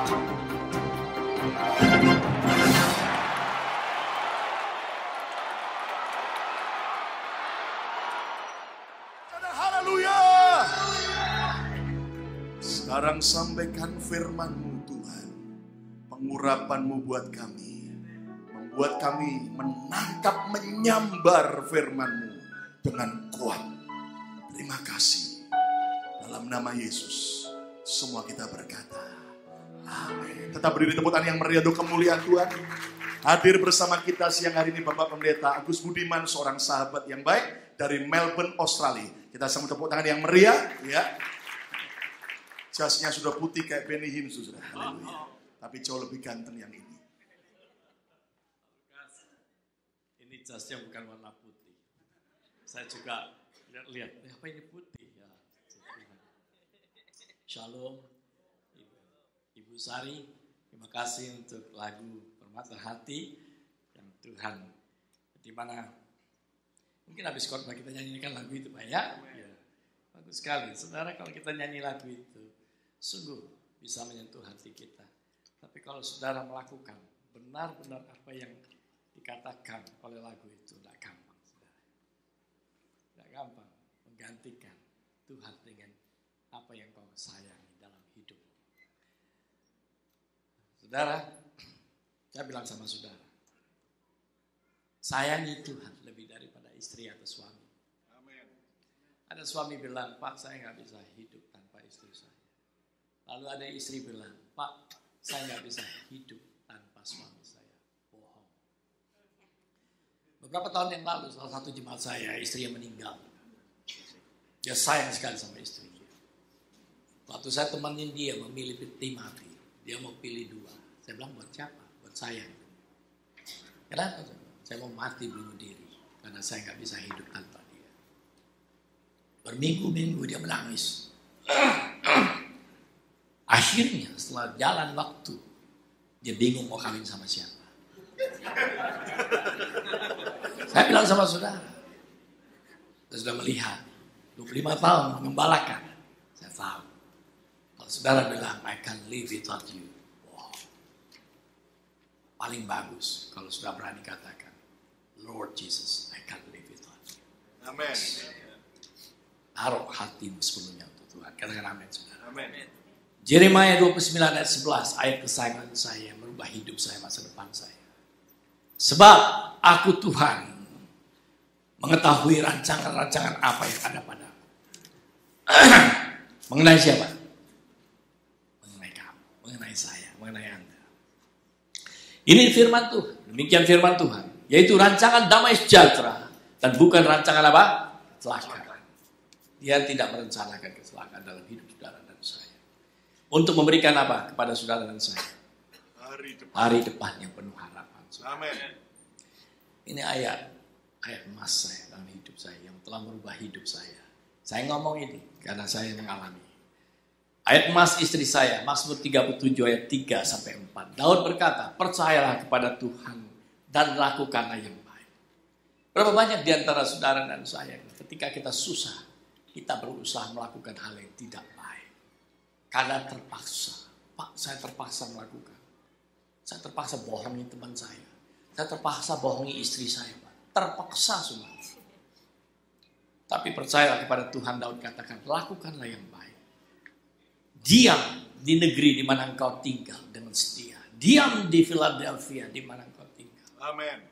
Haleluya. Sekarang sampaikan firman-Mu Tuhan. Pengurapan-Mu buat kami. Membuat kami menangkap, menyambar firman-Mu dengan kuat. Terima kasih. Dalam nama Yesus, semua kita berkata, amin. Tetap berdiri, tepuk tangan yang meriah untuk kemuliaan Tuhan. Hadir bersama kita siang hari ini Bapak Pendeta Agus Budiman, seorang sahabat yang baik dari Melbourne, Australia. Kita sambut tepuk tangan yang meriah, ya. Jasnya sudah putih kayak Benny Hinn, sudah. Haleluya. Tapi jauh lebih ganteng yang ini. Ini jasnya bukan warna putih. Saya juga lihat, apa ini putih ya. Shalom, Ibu Sari. Terima kasih untuk lagu Permata Hati yang Tuhan. Di mana mungkin habis khotbah kita nyanyikan lagu itu, Pak ya. Ya. Bagus sekali. Saudara, kalau kita nyanyi lagu itu, sungguh bisa menyentuh hati kita. Tapi kalau saudara melakukan benar-benar apa yang dikatakan oleh lagu itu, tidak gampang, saudara. Tidak gampang menggantikan Tuhan dengan apa yang kau sayangi dalam hidup. Saudara, saya bilang sama saudara, sayangi Tuhan lebih daripada istri atau suami. Amin. Ada suami bilang, Pak, saya nggak bisa hidup tanpa istri saya. Lalu ada istri bilang, Pak, saya nggak bisa hidup tanpa suami saya. Bohong. Beberapa tahun yang lalu, salah satu jemaat saya, istrinya meninggal. Dia sayang sekali sama istrinya. Waktu saya temenin dia memilih peti mati, dia mau pilih dua. Saya bilang, buat siapa? Buat saya. Kenapa? Saya mau mati bunuh diri. Karena saya nggak bisa hidup tanpa dia. Berminggu-minggu dia menangis. Akhirnya setelah jalan waktu, dia bingung mau kawin sama siapa. Saya bilang sama saudara, saya sudah melihat 25 tahun mengembalakan. Saya tahu. Kalau saudara bilang, I can't live without you. Wow. Paling bagus kalau sudah berani katakan, Lord Jesus, I can't live without you. Amin. Taruh hatimu sepenuhnya untuk Tuhan. Katakan amin, saudara. Amin. Yeremia 29 ayat 11, ayat kesayangan saya, merubah hidup saya, masa depan saya. Sebab aku Tuhan mengetahui rancangan-rancangan apa yang ada padaku. Mengenai siapa? Mengenai kamu, mengenai saya, mengenai Anda. Ini firman Tuhan, demikian firman Tuhan. Yaitu rancangan damai sejahtera dan bukan rancangan apa? Kecelakaan. Dia tidak merencanakan kecelakaan dalam hidup saudara dan saya. Untuk memberikan apa kepada saudara dan saya? Hari depan yang penuh harapan. Amin. Ini ayat emas saya dalam hidup saya yang telah merubah hidup saya. Saya ngomong ini karena saya mengalami. Ayat emas istri saya, Mazmur 37 ayat 3 sampai 4. Daud berkata, percayalah kepada Tuhan dan lakukanlah yang baik. Berapa banyak di antara saudara dan saya ketika kita susah, kita berusaha melakukan hal yang tidak baik. Karena terpaksa. Pak, saya terpaksa melakukan. Saya terpaksa bohongi teman saya. Saya terpaksa bohongi istri saya, Pak. Terpaksa semua. Tapi percayalah kepada Tuhan, Daud katakan, lakukanlah yang baik. Diam di negeri di mana engkau tinggal dengan setia. Diam di Philadelphia di mana engkau tinggal. Amin.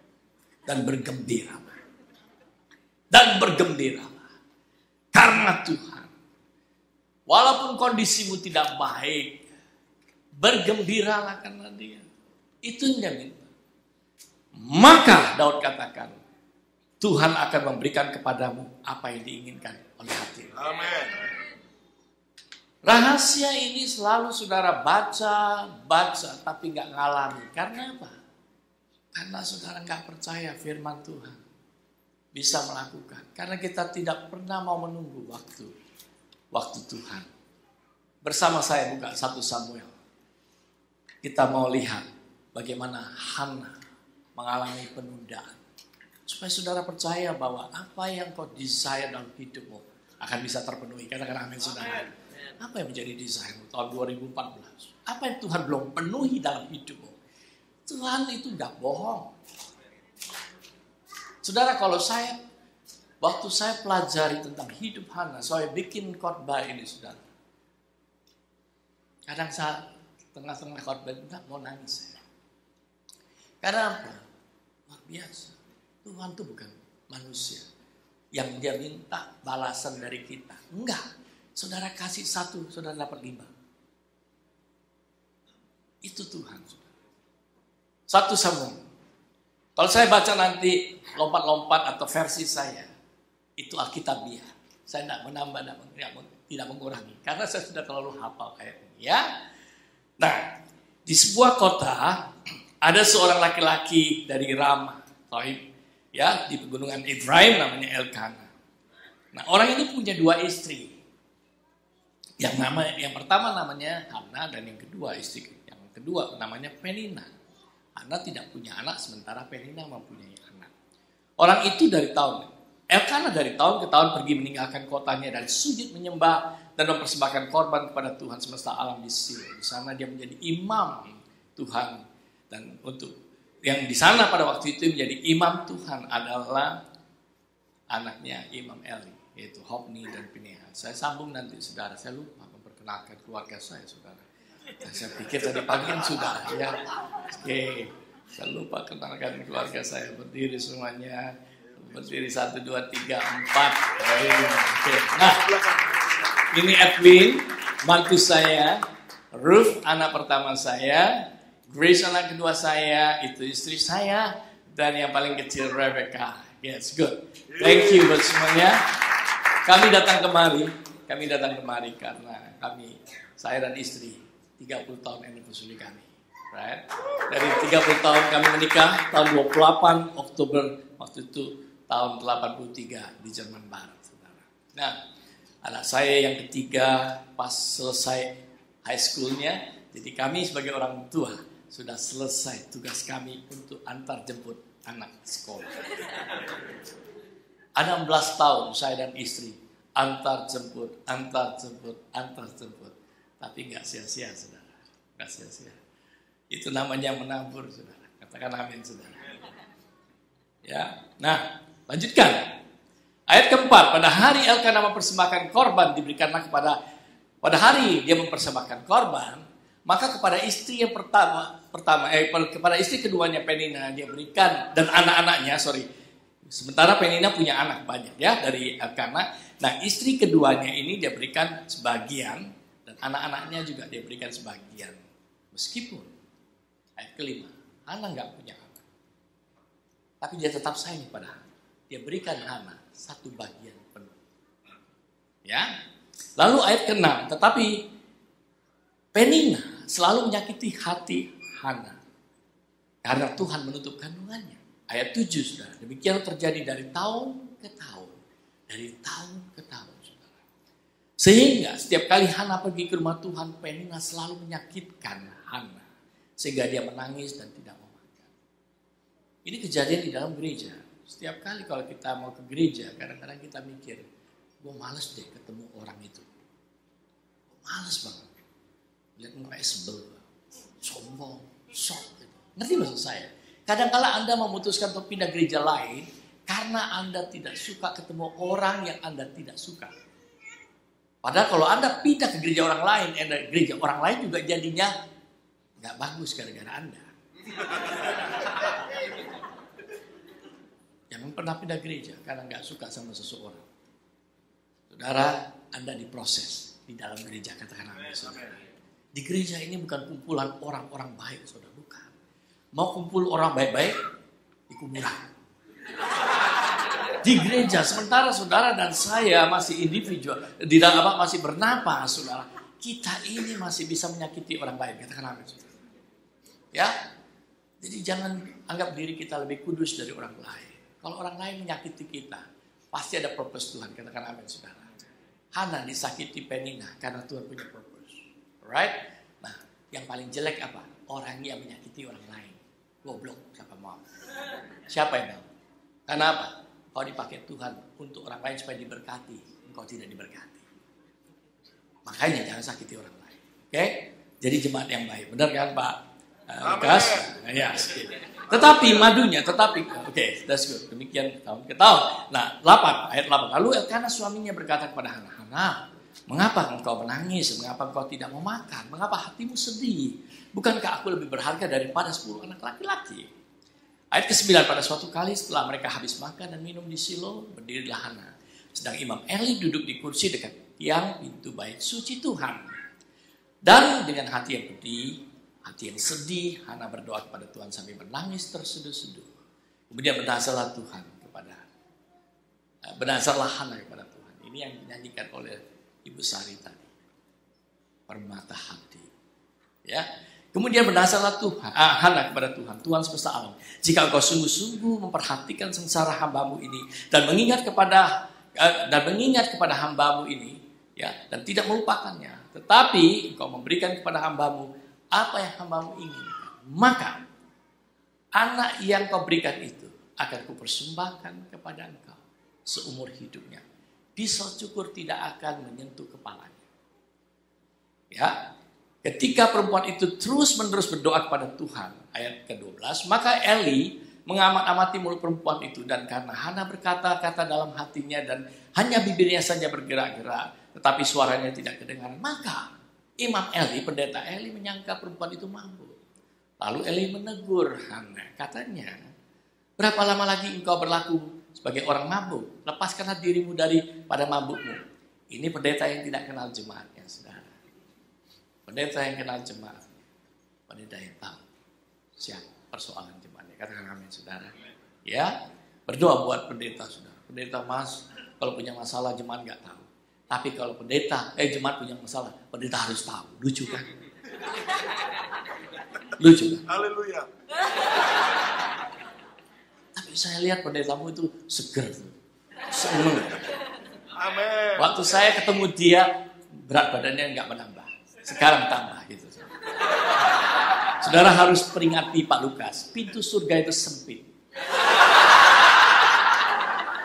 Dan bergembiralah. Dan bergembiralah. Karena Tuhan. Walaupun kondisimu tidak baik, bergembiralah karena Dia. Itu yang dia minta. Maka Daud katakan, Tuhan akan memberikan kepadamu apa yang diinginkan oleh hati. Amin. Rahasia ini selalu saudara baca, tapi nggak ngalami. Karena apa? Karena saudara nggak percaya firman Tuhan bisa melakukan. Karena kita tidak pernah mau menunggu waktu Tuhan. Bersama saya buka 1 Samuel. Kita mau lihat bagaimana Hana mengalami penundaan. Supaya saudara percaya bahwa apa yang kau desire dalam hidupmu akan bisa terpenuhi. Katakan amin saudara. Apa yang menjadi desire tahun 2014? Apa yang Tuhan belum penuhi dalam hidupmu? Tuhan itu nggak bohong. Saudara, waktu saya pelajari tentang hidup Hana, saya bikin khotbah ini, saudara. Kadang saya tengah-tengah khotbah nggak mau nangis. Karena apa? Luar biasa. Tuhan itu bukan manusia yang dia minta balasan dari kita. Enggak. Saudara kasih 1, saudara dapat 5. Itu Tuhan. 1 Samuel. Kalau saya baca nanti lompat-lompat atau versi saya, itu Alkitabiah. Saya tidak menambah, tidak mengurangi. Karena saya sudah terlalu hafal kayak ini. Ya. Nah, di sebuah kota ada seorang laki-laki dari Ramah, ya, di pegunungan Efraim, namanya Elkana. Nah, orang ini punya 2 istri. Yang pertama namanya Hana, dan yang kedua namanya Penina. Hana tidak punya anak, sementara Penina mempunyai anak. Orang itu Elkana dari tahun ke tahun pergi meninggalkan kotanya dan sujud menyembah dan mempersembahkan korban kepada Tuhan semesta alam di Silo. Di sana dia menjadi imam Tuhan, dan untuk yang di sana pada waktu itu menjadi imam Tuhan adalah anaknya Imam Eli, yaitu Hofni dan Pinehas. Saya sambung nanti, saudara. Saya lupa memperkenalkan keluarga saya, saudara. Saya pikir tadi pagi sudah, ya. Oke, saya lupa kenalkan keluarga saya. Berdiri semuanya. Berdiri 1, 2, 3, 4. Oke. Nah, ini Edwin, mantu saya. Ruth, anak pertama saya. Grace, anak kedua saya. Itu istri saya. Dan yang paling kecil Rebecca. Yes, good. Thank you buat semuanya. Kami datang kemari karena saya dan istri 30 tahun anniversary kami. Right? Dari 30 tahun kami menikah, tahun 28 Oktober, waktu itu tahun 83 di Jerman Barat. Saudara. Nah, anak saya yang ketiga pas selesai high school-nya, jadi kami sebagai orang tua sudah selesai tugas kami untuk antar jemput anak sekolah. Ada 16 tahun saya dan istri antar jemput. Tapi nggak sia-sia, saudara. Nggak sia-sia. Itu namanya menabur, saudara. Katakan amin, saudara. Ya, nah, lanjutkan. Ayat keempat, pada hari Elkana mempersembahkan korban diberikanlah pada hari dia mempersembahkan korban, maka kepada istri yang kepada istri keduanya Penina dia berikan, dan anak-anaknya, sementara Penina punya anak banyak ya dari Elkana. Nah, istri keduanya ini dia berikan sebagian, dan anak-anaknya juga dia berikan sebagian. Meskipun ayat kelima, Hana nggak punya anak, tapi dia tetap sayang pada Hana. Dia berikan Hana 1 bagian penuh. Ya. Lalu ayat ke-6, tetapi Penina selalu menyakiti hati Hana karena Tuhan menutup kandungannya. Ayat 7, saudara. Demikian terjadi dari tahun ke tahun. Saudara. Sehingga setiap kali Hana pergi ke rumah Tuhan, Penina selalu menyakitkan Hana. Sehingga dia menangis dan tidak mau makan. Ini kejadian di dalam gereja. Setiap kali kalau kita mau ke gereja, kadang-kadang kita mikir, gue males deh ketemu orang itu. Gue males banget. Lihat mukanya sebel, sombong, sok. Gitu. Ngerti maksud saya? Kadang-kala Anda memutuskan untuk pindah gereja lain karena Anda tidak suka ketemu orang yang Anda tidak suka. Padahal kalau Anda pindah ke gereja orang lain, gereja orang lain juga jadinya nggak bagus gara-gara Anda. Jangan pernah pindah gereja karena nggak suka sama seseorang. Saudara, Anda diproses di dalam gereja, katakan amin, saudara. Di gereja ini bukan kumpulan orang-orang baik, saudara, bukan. Mau kumpul orang baik-baik di kuburan. Di gereja, sementara saudara dan saya masih individual, masih bernapas, saudara. Kita ini masih bisa menyakiti orang baik, katakan amin, saudara. Ya, jadi jangan anggap diri kita lebih kudus dari orang lain. Kalau orang lain menyakiti kita, pasti ada purpose Tuhan, katakan amin, saudara. Hana disakiti Penina karena Tuhan punya purpose. Alright? Nah, yang paling jelek apa? Orang yang menyakiti orang lain. Goblok, siapa mau? Siapa yang mau? Karena apa? Kau dipakai Tuhan untuk orang lain supaya diberkati, engkau tidak diberkati. Makanya jangan sakiti orang lain. Oke? Jadi jemaat yang baik. Benar kan Pak Lukas? Ya. Tetapi madunya, oke, that's good. Demikian tahun ke tahun. Nah, 8, ayat 8. Lalu Elkana suaminya berkata kepada Hana, Hana, mengapa engkau menangis? Mengapa engkau tidak mau makan? Mengapa hatimu sedih? Bukankah aku lebih berharga daripada 10 anak laki-laki? Ayat ke-9, pada suatu kali setelah mereka habis makan dan minum di Silo, berdirilah Hana. Sedang Imam Eli duduk di kursi dekat tiang pintu bait suci Tuhan. Dan dengan hati yang pedih, hati yang sedih, Hana berdoa kepada Tuhan sambil menangis terseduh-seduh. Kemudian bernazarlah Hana kepada Tuhan. Ini yang dinyanyikan oleh Ibu Sari tadi. Permata hati. Ya. Kemudian bernazarlah Hana kepada Tuhan. Tuhan semesta alam, jika engkau sungguh-sungguh memperhatikan sengsara hambamu ini dan mengingat kepada hambamu ini, ya, dan tidak melupakannya, tetapi engkau memberikan kepada hambamu apa yang hambamu inginkan, maka anak yang kau berikan itu akan kupersembahkan kepada engkau seumur hidupnya. Pisau cukur tidak akan menyentuh kepalanya. Ya, ketika perempuan itu terus-menerus berdoa kepada Tuhan, ayat ke-12, maka Eli mengamati mulut perempuan itu, dan karena Hana berkata-kata dalam hatinya dan hanya bibirnya saja bergerak-gerak, tetapi suaranya tidak kedengaran, maka Imam Eli, pendeta Eli, menyangka perempuan itu mabuk. Lalu Eli menegur Hana, katanya, berapa lama lagi engkau berlaku sebagai orang mabuk? Lepaskanlah dirimu daripada mabukmu. Ini pendeta yang tidak kenal jemaatnya, saudara. Pendeta yang kenal jemaat, pendeta yang tahu siapa persoalan jemaatnya. Katakan amin, saudara. Ya, berdoa buat pendeta, saudara. Pendeta Mas, kalau punya masalah jemaat nggak tahu. Tapi kalau jemaat punya masalah, pendeta harus tahu. Lucu kan? Lucu kan? Haleluya. Tapi saya lihat pendetamu itu seger, seneng. Amin. Waktu saya ketemu dia, berat badannya nggak menambah. Sekarang tambah gitu. Saudara harus peringati Pak Lukas, pintu surga itu sempit.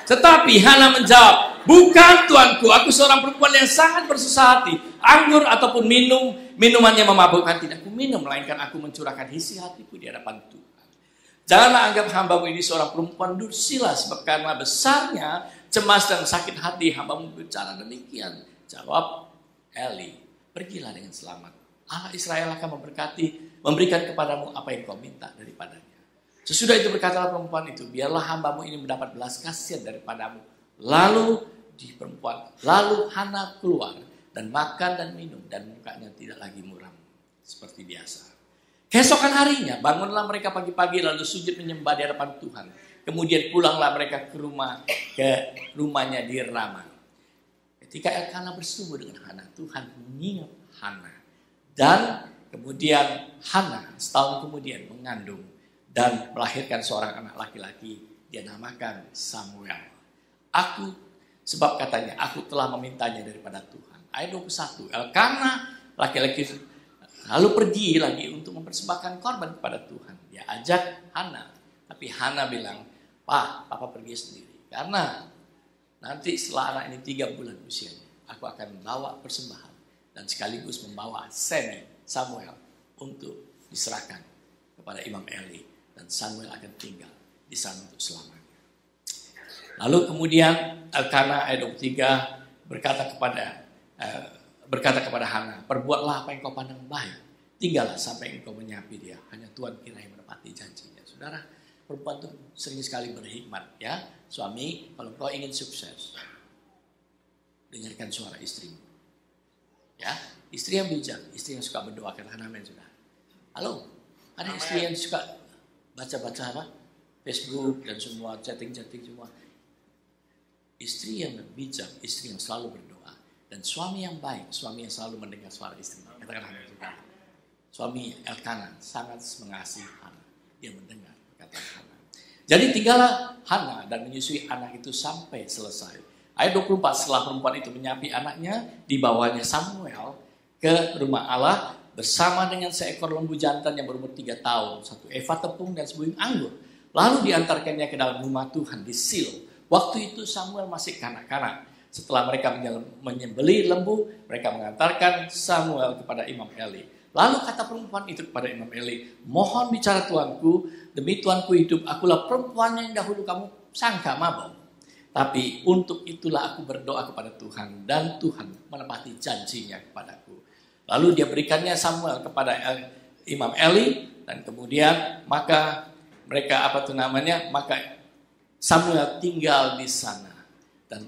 Tetapi Hana menjawab, bukan tuanku, aku seorang perempuan yang sangat bersusah hati. Anggur ataupun minumannya memabukkan tidak aku minum, melainkan aku mencurahkan isi hatiku di hadapan Tuhan. Janganlah anggap hambamu ini seorang perempuan dursila, sebab karena besarnya cemas dan sakit hati hambamu bicara demikian. Jawab Eli, pergilah dengan selamat. Allah Israel akan memberikan kepadamu apa yang kau minta daripadanya. Sesudah itu berkatalah perempuan itu, biarlah hambamu ini mendapat belas kasihan daripadamu. Lalu Hana keluar dan makan dan minum, dan mukanya tidak lagi muram seperti biasa. Keesokan harinya bangunlah mereka pagi-pagi lalu sujud menyembah di hadapan Tuhan. Kemudian pulanglah mereka ke rumahnya di Rama. Ketika Elkana bersetubuh dengan Hana, Tuhan mengingat Hana. Dan kemudian Hana setahun kemudian mengandung dan melahirkan seorang anak laki-laki, dia namakan Samuel. Sebab katanya, aku telah memintanya daripada Tuhan. Ayat 21, Elkana laki-laki lalu pergi lagi untuk mempersembahkan korban kepada Tuhan. Dia ajak Hana, tapi Hana bilang, Papa pergi sendiri. Karena nanti setelah anak ini 3 bulan usianya, aku akan membawa persembahan dan sekaligus membawa Samuel untuk diserahkan kepada Imam Eli. Dan Samuel akan tinggal di sana untuk selamanya. Lalu kemudian Elkana ayat 23 berkata kepada Hana, perbuatlah apa yang kau pandang baik, tinggallah sampai engkau menyapi dia. Hanya Tuhan kiranya menepati janjinya. Saudara, perempuan itu sering sekali berhikmat, ya. Suami, kalau kau ingin sukses, dengarkan suara istrimu. Ya, istri yang bijak, istri yang suka berdoa, katakan amin, saudara. Halo, ada istri yang suka baca-baca apa? Facebook dan semua chatting-chatting semua. Istri yang bijak, istri yang selalu berdoa, dan suami yang baik, suami yang selalu mendengar suara istrinya. Katakan amin, saudara. Suami Elkana sangat mengasihi Hana. Dia mendengar kata Hana. Jadi tinggallah Hana dan menyusui anak itu sampai selesai. Ayat 24, setelah perempuan itu menyapi anaknya, dibawanya Samuel ke rumah Allah bersama dengan seekor lembu jantan yang berumur 3 tahun, 1 eva tepung dan sebuah anggur. Lalu diantarkannya ke dalam rumah Tuhan di Silo. Waktu itu Samuel masih kanak-kanak. setelah mereka menyembelih lembu, mereka mengantarkan Samuel kepada Imam Eli. Lalu kata perempuan itu kepada Imam Eli, mohon bicara tuanku, demi tuanku hidup, akulah perempuan yang dahulu kamu sangka mabuk. Tapi untuk itulah aku berdoa kepada Tuhan, dan Tuhan menepati janjinya kepadaku. Lalu dia berikannya Samuel kepada Imam Eli, dan kemudian maka mereka maka Samuel tinggal di sana dan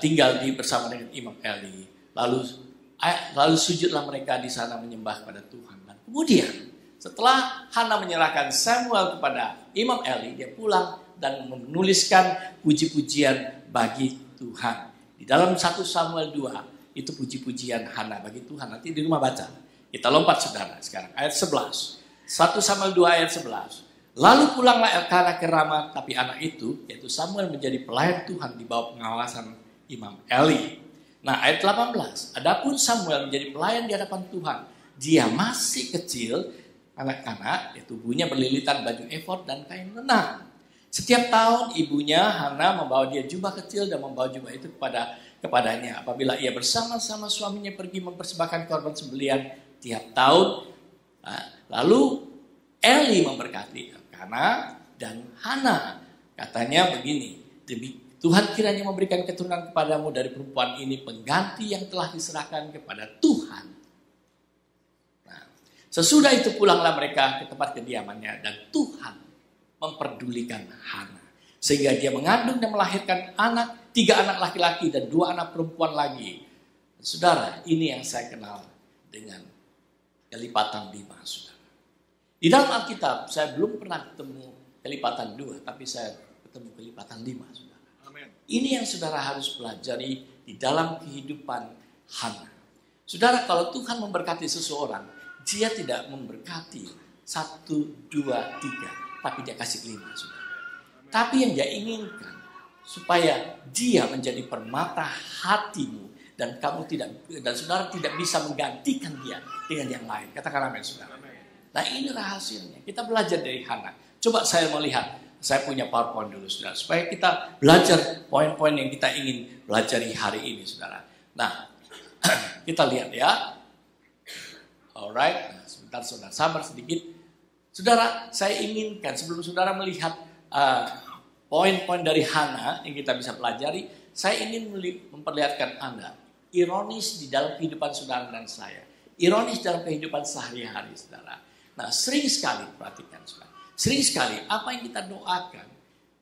tinggal bersama dengan Imam Eli. Lalu sujudlah mereka di sana menyembah kepada Tuhan. Dan kemudian setelah Hana menyerahkan Samuel kepada Imam Eli, dia pulang dan menuliskan puji-pujian bagi Tuhan. Di dalam 1 Samuel 2 itu puji-pujian Hana bagi Tuhan. Nanti di rumah baca. Kita lompat saudara sekarang ayat 11. 1 Samuel 2 ayat 11. Lalu pulanglah Elkana ke Rama, tapi anak itu, yaitu Samuel, menjadi pelayan Tuhan di bawah pengawasan Imam Eli. Nah ayat 18, adapun Samuel menjadi pelayan di hadapan Tuhan. Dia masih kecil, anak-anak, yaitu ibunya berlilitan baju efod dan kain lenang. Setiap tahun ibunya Hana membawa dia jubah kecil dan membawa jubah itu kepadanya. Apabila ia bersama-sama suaminya pergi mempersembahkan korban sembelihan tiap tahun. Nah, lalu Eli memberkati Elkana dan Hana. Katanya begini, Tuhan kiranya memberikan keturunan kepadamu dari perempuan ini pengganti yang telah diserahkan kepada Tuhan. Nah, sesudah itu pulanglah mereka ke tempat kediamannya dan Tuhan memperdulikan Hana. Sehingga dia mengandung dan melahirkan 3 anak laki-laki dan 2 anak perempuan lagi. Saudara, ini yang saya kenal dengan kelipatan 5, saudara. Di dalam Alkitab, saya belum pernah ketemu kelipatan 2, tapi saya ketemu kelipatan 5, saudara. Ini yang saudara harus pelajari di dalam kehidupan Hana. Saudara, kalau Tuhan memberkati seseorang, dia tidak memberkati 1, 2, 3, tapi dia kasih 5, saudara. Tapi yang dia inginkan, supaya dia menjadi permata hatimu, dan saudara tidak bisa menggantikan dia dengan yang lain. Katakan amin, saudara. Nah ini rahasianya. Kita belajar dari Hana. Coba saya melihat. Saya punya PowerPoint dulu, saudara. Supaya kita belajar poin-poin yang kita ingin pelajari hari ini, saudara. Nah, kita lihat ya. Alright, nah, sebentar saudara, sabar sedikit. Saudara, saya inginkan sebelum saudara melihat poin-poin dari Hana yang kita bisa pelajari, saya ingin memperlihatkan Anda ironis di dalam kehidupan saudara dan saya. Ironis dalam kehidupan sehari-hari, saudara. Nah, sering sekali, perhatikan, saudara. Sering sekali apa yang kita doakan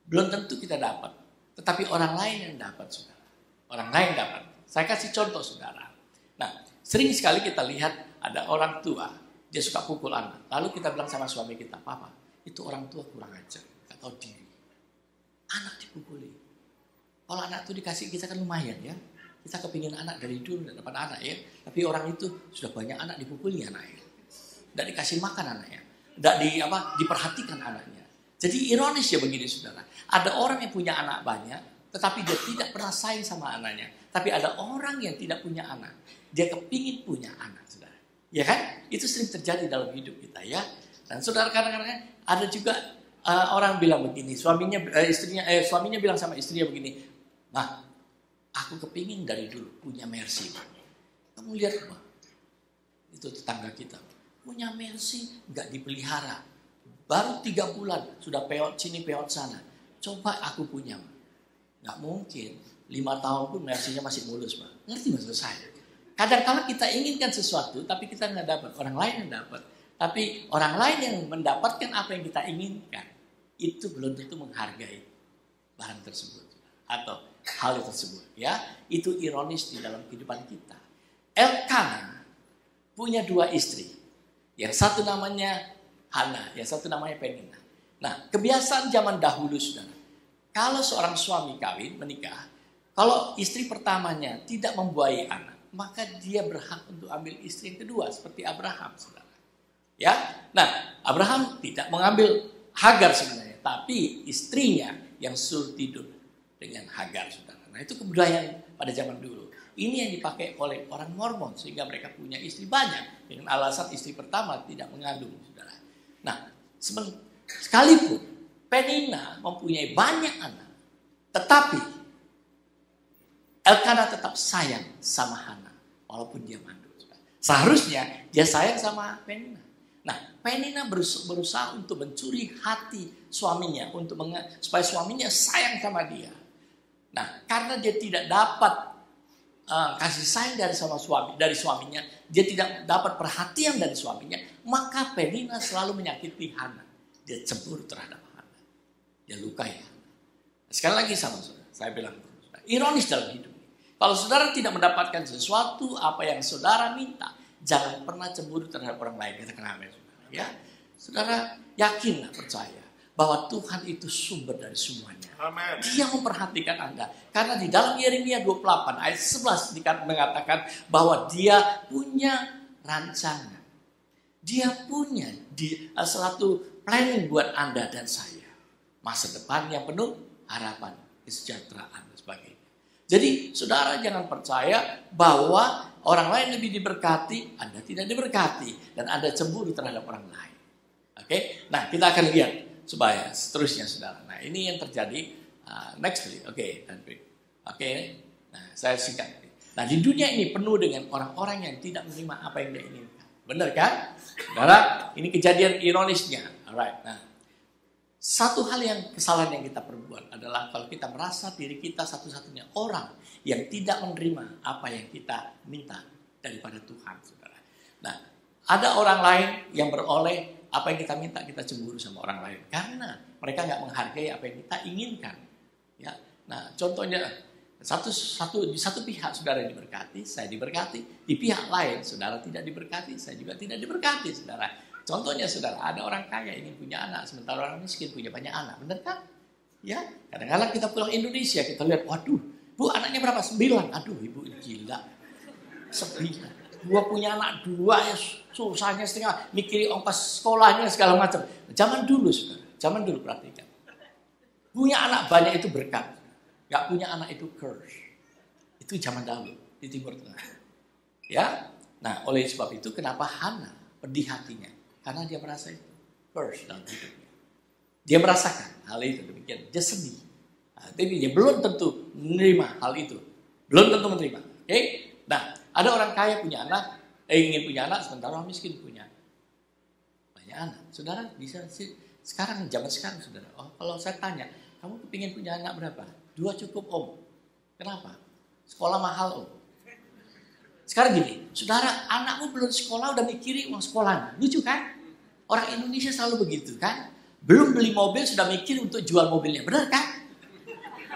belum tentu kita dapat, tetapi orang lain yang dapat, saudara. Orang lain dapat. Saya kasih contoh, saudara. Nah, sering sekali kita lihat ada orang tua, dia suka pukul anak. Lalu kita bilang sama suami kita, papa, itu orang tua kurang ajar, nggak tahu diri. Anak dipukuli. Kalau anak itu dikasih kita kan lumayan ya. Kita kepingin anak dari dulu dan dapat anak ya. Tapi orang itu sudah banyak anak dipukuli anaknya. Nggak dikasih makan anaknya. Diperhatikan anaknya. Jadi ironis ya begini, saudara. Ada orang yang punya anak banyak, tetapi dia tidak pernah sayang sama anaknya. Tapi ada orang yang tidak punya anak, dia kepingin punya anak, saudara. Ya kan? Itu sering terjadi dalam hidup kita ya. Dan saudara, kadang-kadang ada juga orang bilang begini, suaminya bilang sama istrinya begini, nah, aku kepingin dari dulu punya Mercy. Kamu lihat apa? Itu tetangga kita. Punya Mercy nggak dipelihara, baru 3 bulan sudah peot sini peot sana. Coba aku punya, nggak mungkin. 5 tahun pun Mercy-nya masih mulus, Pak. Ngerti maksud saya? Kadang-kadang kita inginkan sesuatu, tapi kita nggak dapat. Orang lain yang dapat. Tapi orang lain yang mendapatkan apa yang kita inginkan, itu belum tentu menghargai barang tersebut atau hal tersebut. Ya, itu ironis di dalam kehidupan kita. Elkana punya 2 istri. Yang satu namanya Hana, yang satu namanya Penina. Nah, kebiasaan zaman dahulu, saudara. Kalau seorang suami kawin, menikah, kalau istri pertamanya tidak membuahi anak, maka dia berhak untuk ambil istri yang kedua, seperti Abraham, saudara. Ya, nah, Abraham tidak mengambil Hagar sebenarnya, tapi istrinya yang suruh tidur dengan Hagar, saudara. Nah, itu kebudayaan pada zaman dulu. Ini yang dipakai oleh orang Mormon sehingga mereka punya istri banyak dengan alasan istri pertama tidak mengandung, saudara. Nah, sekalipun Penina mempunyai banyak anak, tetapi Elkanah tetap sayang sama Hana walaupun dia mandul. Seharusnya dia sayang sama Penina. Nah, Penina berusaha untuk mencuri hati suaminya supaya suaminya sayang sama dia. Nah, karena dia tidak dapat kasih sayang dari suaminya, dia tidak dapat perhatian dari suaminya, maka Penina selalu menyakiti Hana. Dia cemburu terhadap Hana. Dia lukai Hana. Sekali lagi sama saudara, saya bilang, ironis dalam hidup ini. Kalau saudara tidak mendapatkan sesuatu apa yang saudara minta, jangan pernah cemburu terhadap orang lain. Katakan amin, saudara. Ya, saudara yakinlah, percaya bahwa Tuhan itu sumber dari semuanya. Amen. Dia memperhatikan Anda. Karena di dalam Yeremia 28 ayat 11 mengatakan bahwa dia punya rancangan. Dia punya suatu planning buat Anda dan saya. Masa depan yang penuh harapan, kesejahteraan dan sebagainya. Jadi saudara jangan percaya bahwa orang lain lebih diberkati, Anda tidak diberkati. Dan Anda cemburu terhadap orang lain. Oke? Nah, kita akan lihat supaya seterusnya saudara. Nah, ini yang terjadi next week. Oke. Nah, saya singkat. Nah, di dunia ini penuh dengan orang-orang yang tidak menerima apa yang dia inginkan. Benar kan? Saudara, ini kejadian ironisnya. Alright. Nah, satu hal kesalahan yang kita perbuat adalah kalau kita merasa diri kita satu-satunya orang yang tidak menerima apa yang kita minta daripada Tuhan, saudara. Nah, ada orang lain yang beroleh apa yang kita minta, kita cemburu sama orang lain karena mereka nggak menghargai apa yang kita inginkan. Ya, nah contohnya di satu pihak saudara diberkati, saya diberkati, di pihak lain saudara tidak diberkati, saya juga tidak diberkati, saudara. Contohnya saudara, ada orang kaya ingin punya anak, sementara orang miskin punya banyak anak, benar kan? Ya, kadang-kadang kita pulang Indonesia kita lihat, waduh, bu anaknya berapa? 9, aduh ibu gila, 9. Gua punya anak 2 ya susahnya setengah, mikirin ongkos sekolahnya segala macam. Zaman dulu saudara, zaman dulu perhatikan. Punya anak banyak itu berkat, nggak punya anak itu curse. Itu zaman dahulu di Timur Tengah. Ya, nah oleh sebab itu kenapa Hana pedih hatinya? Karena dia merasa itu curse dalam hidupnya. Dia merasakan hal itu demikian, dia sedih. Nah, tapi dia belum tentu menerima hal itu, belum tentu menerima. Oke? Nah, ada orang kaya punya anak, ingin punya anak, sementara orang miskin punya banyak anak. Saudara bisa sih sekarang, zaman sekarang saudara. Oh, kalau saya tanya, kamu kepingin punya anak berapa? 2 cukup om. Kenapa? Sekolah mahal om. Sekarang gini, saudara anakmu belum sekolah udah mikirin uang sekolahnya. Lucu kan? Orang Indonesia selalu begitu kan? Belum beli mobil sudah mikir untuk jual mobilnya. Benar kan?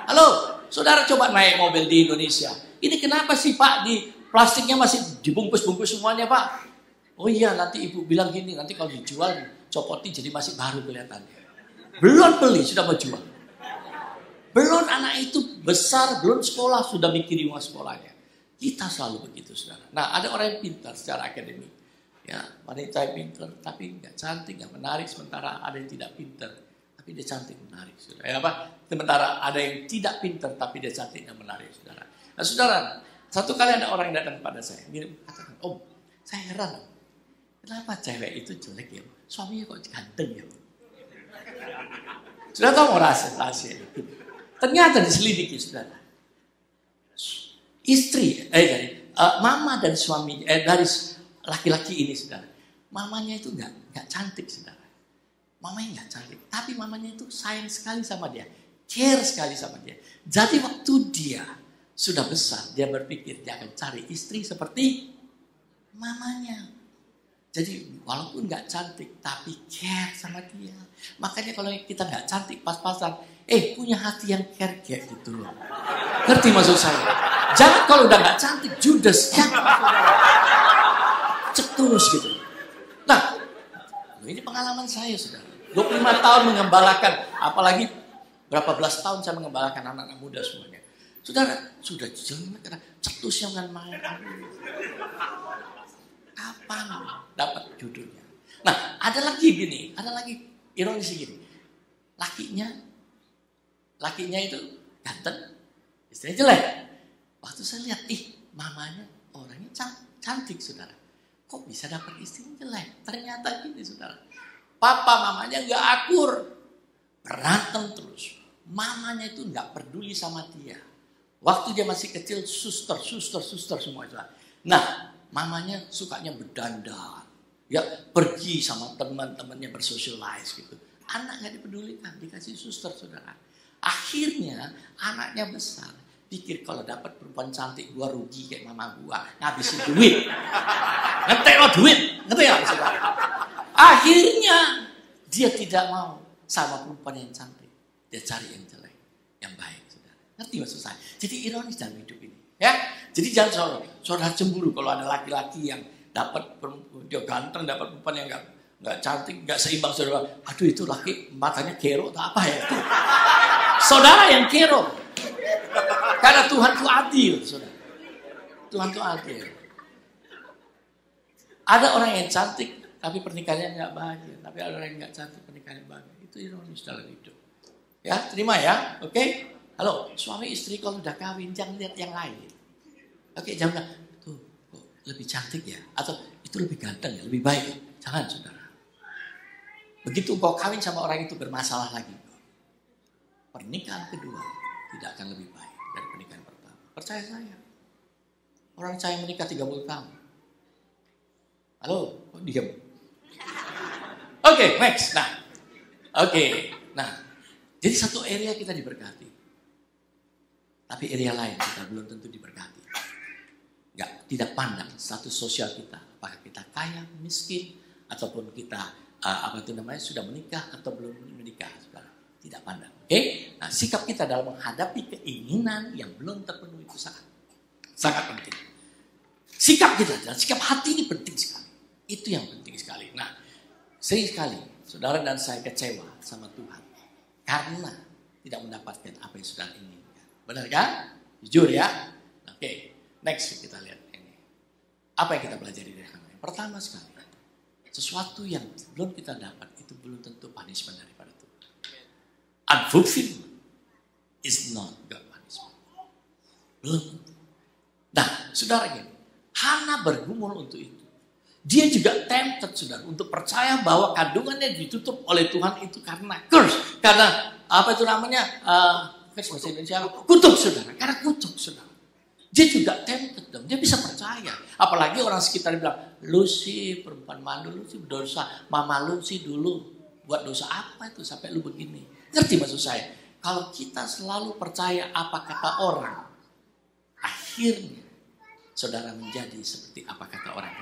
Halo, saudara coba naik mobil di Indonesia. Ini kenapa sih Pak di plastiknya masih dibungkus-bungkus semuanya Pak? Oh iya nanti ibu bilang gini, nanti kalau dijual copoti jadi masih baru kelihatannya. Belum beli sudah mau jual. Belum anak itu besar, belum sekolah sudah mikirin uang sekolahnya. Kita selalu begitu saudara. Nah ada orang yang pintar secara akademik. Ya, wanita yang pintar tapi nggak cantik, nggak menarik. Sementara ada yang tidak pintar tapi dia cantik, menarik. Saudara. Ya, apa? Sementara ada yang tidak pintar tapi dia cantik dan menarik, saudara. Nah, saudara, satu kali ada orang yang datang kepada saya, dia katakan, Om, saya heran, kenapa cewek itu jelek ya? Suaminya kok ganteng ya? Sudah tahu mau rahasia itu? Ternyata diselidiki, saudara. Istri, mama dan suami, dari laki-laki ini, saudara. Mamanya itu nggak cantik, saudara. Mamanya nggak cantik, tapi mamanya itu sayang sekali sama dia, care sekali sama dia. Jadi waktu dia sudah besar, dia berpikir dia akan cari istri seperti mamanya. Jadi walaupun nggak cantik, tapi care sama dia. Makanya kalau kita nggak cantik pas-pasan, punya hati yang care kayak gitu loh. Ngerti maksud saya? Jangan kalau udah nggak cantik, judes, jangan. Cetus gitu. Nah, ini pengalaman saya, saudara. 25 tahun mengembalakan, apalagi berapa belas tahun saya mengembalakan anak-anak muda semuanya. Saudara, sudah jelek karena cetusnya kan main. Kapan dapat judulnya? Nah, ada lagi ironis gini. Lakinya itu ganteng, istrinya jelek. Waktu saya lihat, mamanya orangnya cantik, saudara. Kok bisa dapat istri jelek? Ternyata gini, saudara. Papa mamanya nggak akur, berantem terus. Mamanya itu nggak peduli sama dia. Waktu dia masih kecil, suster semua itu. Nah, mamanya sukanya berdandan. Ya, pergi sama teman-temannya bersosialize gitu. Anak nggak dipedulikan, dikasih suster, saudara. Akhirnya anaknya besar. Pikir kalau dapat perempuan cantik, gua rugi kayak mama gua. Ngabisin duit. Ngetek lo duit. Ngerti ya, saudara? Akhirnya dia tidak mau sama perempuan yang cantik. Dia cari yang jelek, yang baik. Ngerti maksud saya? Jadi ironis dalam hidup ini. Ya, jadi jangan saudara cemburu kalau ada laki-laki yang dapat dia ganteng, dapat perempuan yang nggak cantik, nggak seimbang saudara. Aduh itu laki matanya kero atau apa ya itu? Saudara yang kero. Karena Tuhan itu adil, saudara. Tuhan itu adil. Ada orang yang cantik tapi pernikahannya nggak bahagia, tapi ada orang yang nggak cantik pernikahannya bahagia. Itu ironis dalam hidup. Ya, terima ya, oke? Halo, suami istri kalau udah kawin jangan lihat yang lain. Oke, jangan tuh kok lebih cantik ya, atau itu lebih ganteng ya, lebih baik. Jangan, saudara. Begitu kau kawin sama orang itu bermasalah lagi, pernikahan kedua tidak akan lebih baik dari pernikahan pertama. Percaya saya. Orang saya menikah 30 tahun. Halo, kok diam? Oke, next. Nah, jadi satu area kita diberkati. Tapi area lain kita belum tentu diberkati. Tidak pandang status sosial kita. Apakah kita kaya, miskin, ataupun kita sudah menikah atau belum menikah. Saudara. Tidak pandang. Oke? Nah, sikap kita dalam menghadapi keinginan yang belum terpenuhi itu sangat penting. Sikap kita dan sikap hati ini penting sekali. Itu yang penting sekali. Nah, sering sekali saudara dan saya kecewa sama Tuhan. Karena tidak mendapatkan apa yang saudara inginkan. Benar kan? Jujur ya. Oke, next kita lihat ini. Apa yang kita pelajari dari hal ini? Pertama sekali, sesuatu yang belum kita dapat itu belum tentu punishment daripada Tuhan. Unfulfillment is not God punishment. Belum. Nah, saudara gini, Hana bergumul untuk itu. Dia juga tempted, saudara, untuk percaya bahwa kandungannya ditutup oleh Tuhan itu karena curse. Karena apa itu namanya? Bahasa Indonesia, kutuk, saudara. Karena kutuk, saudara. Dia juga tempted dong. Dia bisa percaya. Apalagi orang sekitar bilang, lu sih perempuan malu, lu sih berdosa. Mama lu sih dulu buat dosa apa itu sampai lu begini. Ngerti maksud saya? Kalau kita selalu percaya apa kata orang, akhirnya saudara menjadi seperti apa kata orang.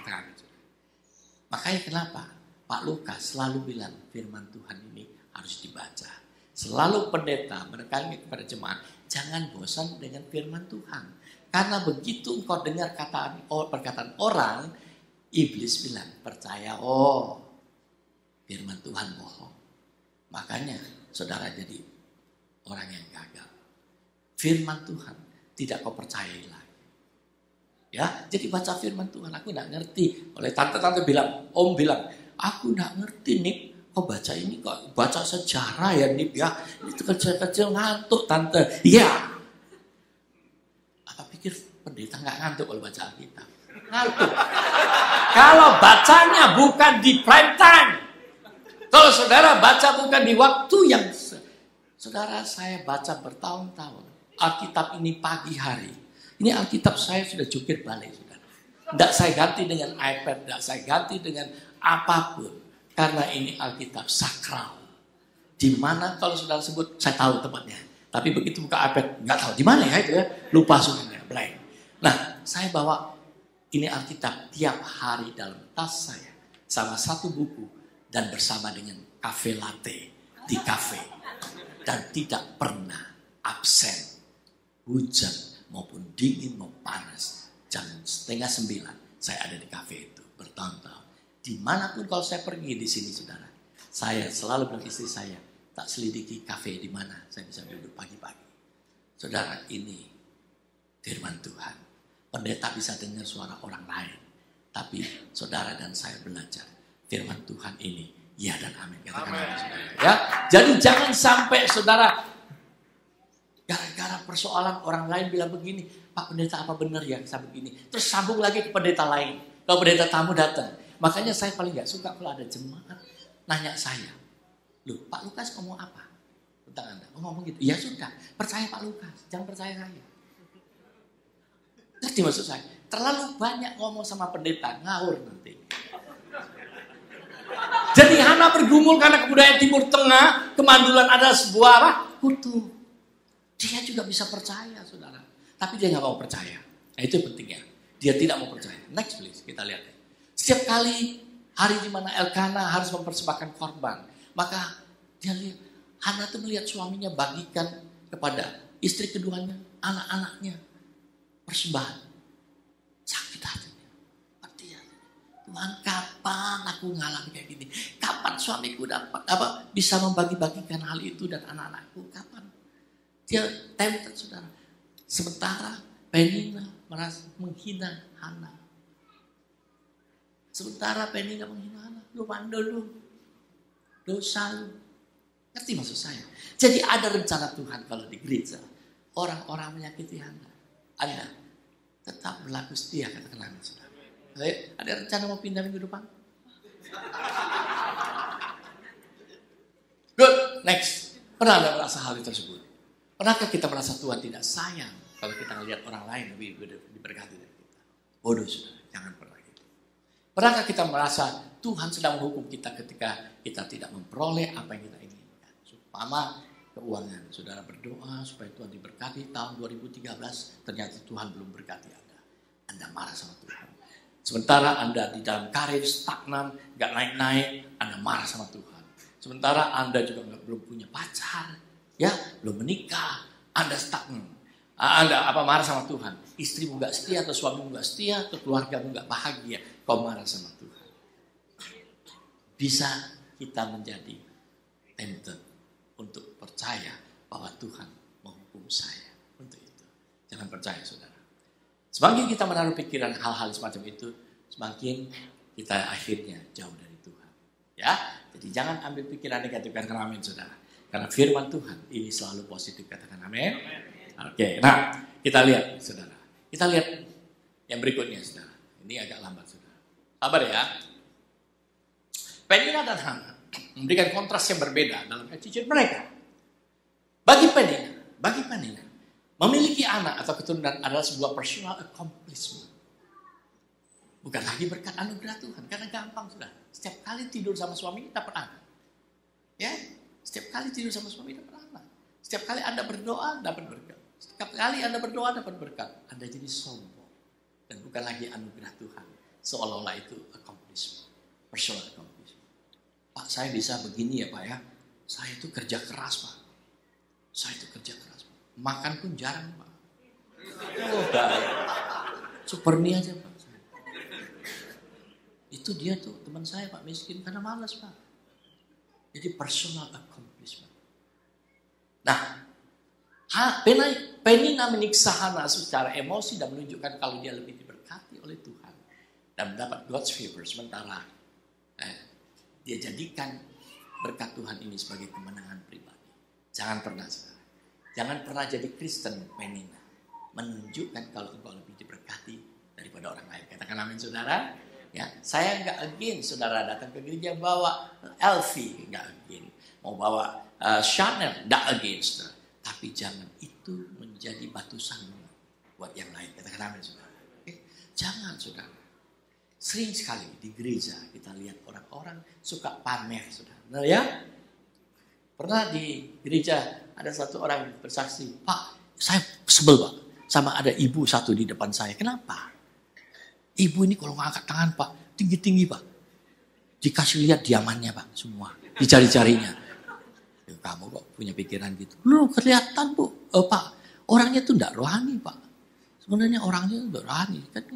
Makanya kenapa Pak Lukas selalu bilang firman Tuhan ini harus dibaca. Selalu pendeta menekankan kepada jemaat, jangan bosan dengan firman Tuhan. Karena begitu engkau dengar perkataan orang, iblis bilang, percaya, firman Tuhan bohong. Makanya saudara jadi orang yang gagal. Firman Tuhan tidak kau percayai lagi. Ya, jadi baca firman Tuhan, aku tidak ngerti. Oleh tante-tante bilang, om bilang, aku tidak ngerti nih. Kok baca ini kok baca sejarah ya Nip ya. Itu kecil-kecil ngantuk tante. Iya. Apa pikir pendeta nggak ngantuk kalau baca Alkitab? Ngantuk. Kalau bacanya bukan di prime time. Kalau saudara baca bukan di waktu yang saudara saya baca bertahun-tahun. Alkitab ini pagi hari. Ini Alkitab saya sudah jungkir balik, saudara. Tidak saya ganti dengan iPad, tidak saya ganti dengan apapun. Karena ini Alkitab sakral. Di mana kalau saudara sebut, saya tahu tempatnya. Tapi begitu buka iPad, nggak tahu di mana ya itu ya. Lupa semuanya, blank. Nah, saya bawa ini Alkitab tiap hari dalam tas saya. Sama satu buku. Dan bersama dengan kafe latte di kafe. Dan tidak pernah absen. Hujan maupun dingin maupun panas. Jam 8:30 saya ada di kafe itu. Bertahun-tahun. Dimanapun kalau saya pergi di sini, saudara, saya selalu bilang istri saya, tak selidiki kafe di mana saya bisa duduk pagi-pagi. Saudara, ini firman Tuhan. Pendeta bisa dengar suara orang lain, tapi saudara dan saya belajar firman Tuhan ini, ya dan amin. Katakan amin, saudara. Ya, jadi jangan sampai saudara gara-gara persoalan orang lain bilang begini, Pak pendeta apa benar ya saya begini, terus sambung lagi ke pendeta lain. Kalau pendeta tamu datang. Makanya saya paling gak suka kalau ada jemaat nanya saya, loh Pak Lukas ngomong apa tentang Anda? Ngomong gitu, ya sudah, percaya Pak Lukas, jangan percaya saya. Ngerti maksud saya? Terlalu banyak ngomong sama pendeta, ngawur nanti. Jadi Hana bergumul karena kebudayaan Timur Tengah, kemandulan ada sebuah arah, kutu. Dia juga bisa percaya, saudara. Tapi dia nggak mau percaya. Nah, itu pentingnya. Dia tidak mau percaya. Next please, kita lihat. Setiap kali hari di mana Elkana harus mempersembahkan korban, maka dia lihat, Hana itu melihat suaminya bagikan kepada istri keduanya, anak-anaknya persembahan. Sakit hatinya. Artinya, Tuhan, kapan aku ngalami kayak gini? Kapan suamiku dapat bisa membagi-bagikan hal itu dan anak-anakku? Kapan? Dia tempted, saudara. Sementara Penina merasa menghina Hana. Sementara Penina menghina Hana, lu mandul lu, dosa lu. Ngerti maksud saya? Jadi ada rencana Tuhan kalau di gereja orang-orang menyakiti Hana, Anda tetap berlaku setia, katakan amin, saudara. Ada rencana mau pindah minggu depan? Good, next. Pernah Anda merasa hal tersebut? Pernahkah kita merasa Tuhan tidak sayang kalau kita melihat orang lain lebih diberkati dari kita? Bodoh, saudara, jangan pernah gitu. Pernahkah kita merasa Tuhan sedang menghukum kita ketika kita tidak memperoleh apa yang kita inginkan? Supaya keuangan, saudara berdoa supaya Tuhan diberkati tahun 2013, ternyata Tuhan belum berkati Anda. Anda marah sama Tuhan. Sementara Anda di dalam karir stagnan, gak naik-naik, Anda marah sama Tuhan. Sementara Anda juga belum punya pacar, ya, belum menikah, Anda stagnan. Anda marah sama Tuhan. Istrimu gak setia, atau suamimu gak setia, atau keluargamu gak bahagia, kau marah sama Tuhan. Bisa kita menjadi tempted untuk percaya bahwa Tuhan menghukum saya untuk itu. Jangan percaya, saudara. Semakin kita menaruh pikiran hal-hal semacam itu, semakin kita akhirnya jauh dari Tuhan. Ya, jadi jangan ambil pikiran negatif, katakan amin, saudara. Karena firman Tuhan ini selalu positif, katakan amin. Oke, nah kita lihat, saudara. Kita lihat yang berikutnya, saudara. Ini agak lambat, saudara. Sabar ya. Penina dan Hana memberikan kontras yang berbeda dalam attitude mereka. Bagi Penina, memiliki anak atau keturunan adalah sebuah personal accomplishment. Bukan lagi berkat anugerah Tuhan, karena gampang, sudah. Setiap kali tidur sama suami dapat anak. Ya, setiap kali tidur sama suami dapat anak. Setiap kali Anda berdoa dapat berkat. Setiap kali Anda berdoa dapat berkat. Anda jadi sombong dan bukan lagi anugerah Tuhan. Seolah-olah itu accomplishment, personal accomplishment. Pak, saya bisa begini ya Pak ya. Saya itu kerja keras Pak. Saya itu kerja keras Pak. Makan pun jarang Pak. Oh super mie aja Pak. Itu dia tuh teman saya Pak, miskin karena malas Pak. Jadi personal accomplishment. Nah, Penina menyiksa Hana secara emosi dan menunjukkan kalau dia lebih diberkati oleh Tuhan dan mendapat God's favor. Sementara dia jadikan berkat Tuhan ini sebagai kemenangan pribadi. Jangan pernah, saudara. Jangan pernah jadi Kristen Penina. Menunjukkan kalau engkau lebih diberkati daripada orang lain. Katakan amin, saudara. Ya, saya nggak against saudara datang ke gereja bawa LV, nggak against. Mau bawa Chanel, nggak against. Tapi jangan itu menjadi batu sandungan buat yang lain. Katakan amin, saudara. Oke? Jangan, saudara. Sering sekali di gereja kita lihat orang-orang suka pamer, saudara. Nah ya, pernah di gereja ada satu orang bersaksi, Pak, saya sebel Pak, sama ada ibu satu di depan saya. Kenapa? Ibu ini kalau ngangkat tangan Pak, tinggi-tinggi Pak. Dikasih lihat diamannya Pak, semua. Dicari-carinya. Ya, kamu kok punya pikiran gitu? Lu kelihatan Bu, Pak, orangnya tuh enggak rohani Pak. Sebenarnya orangnya enggak rohani. Kan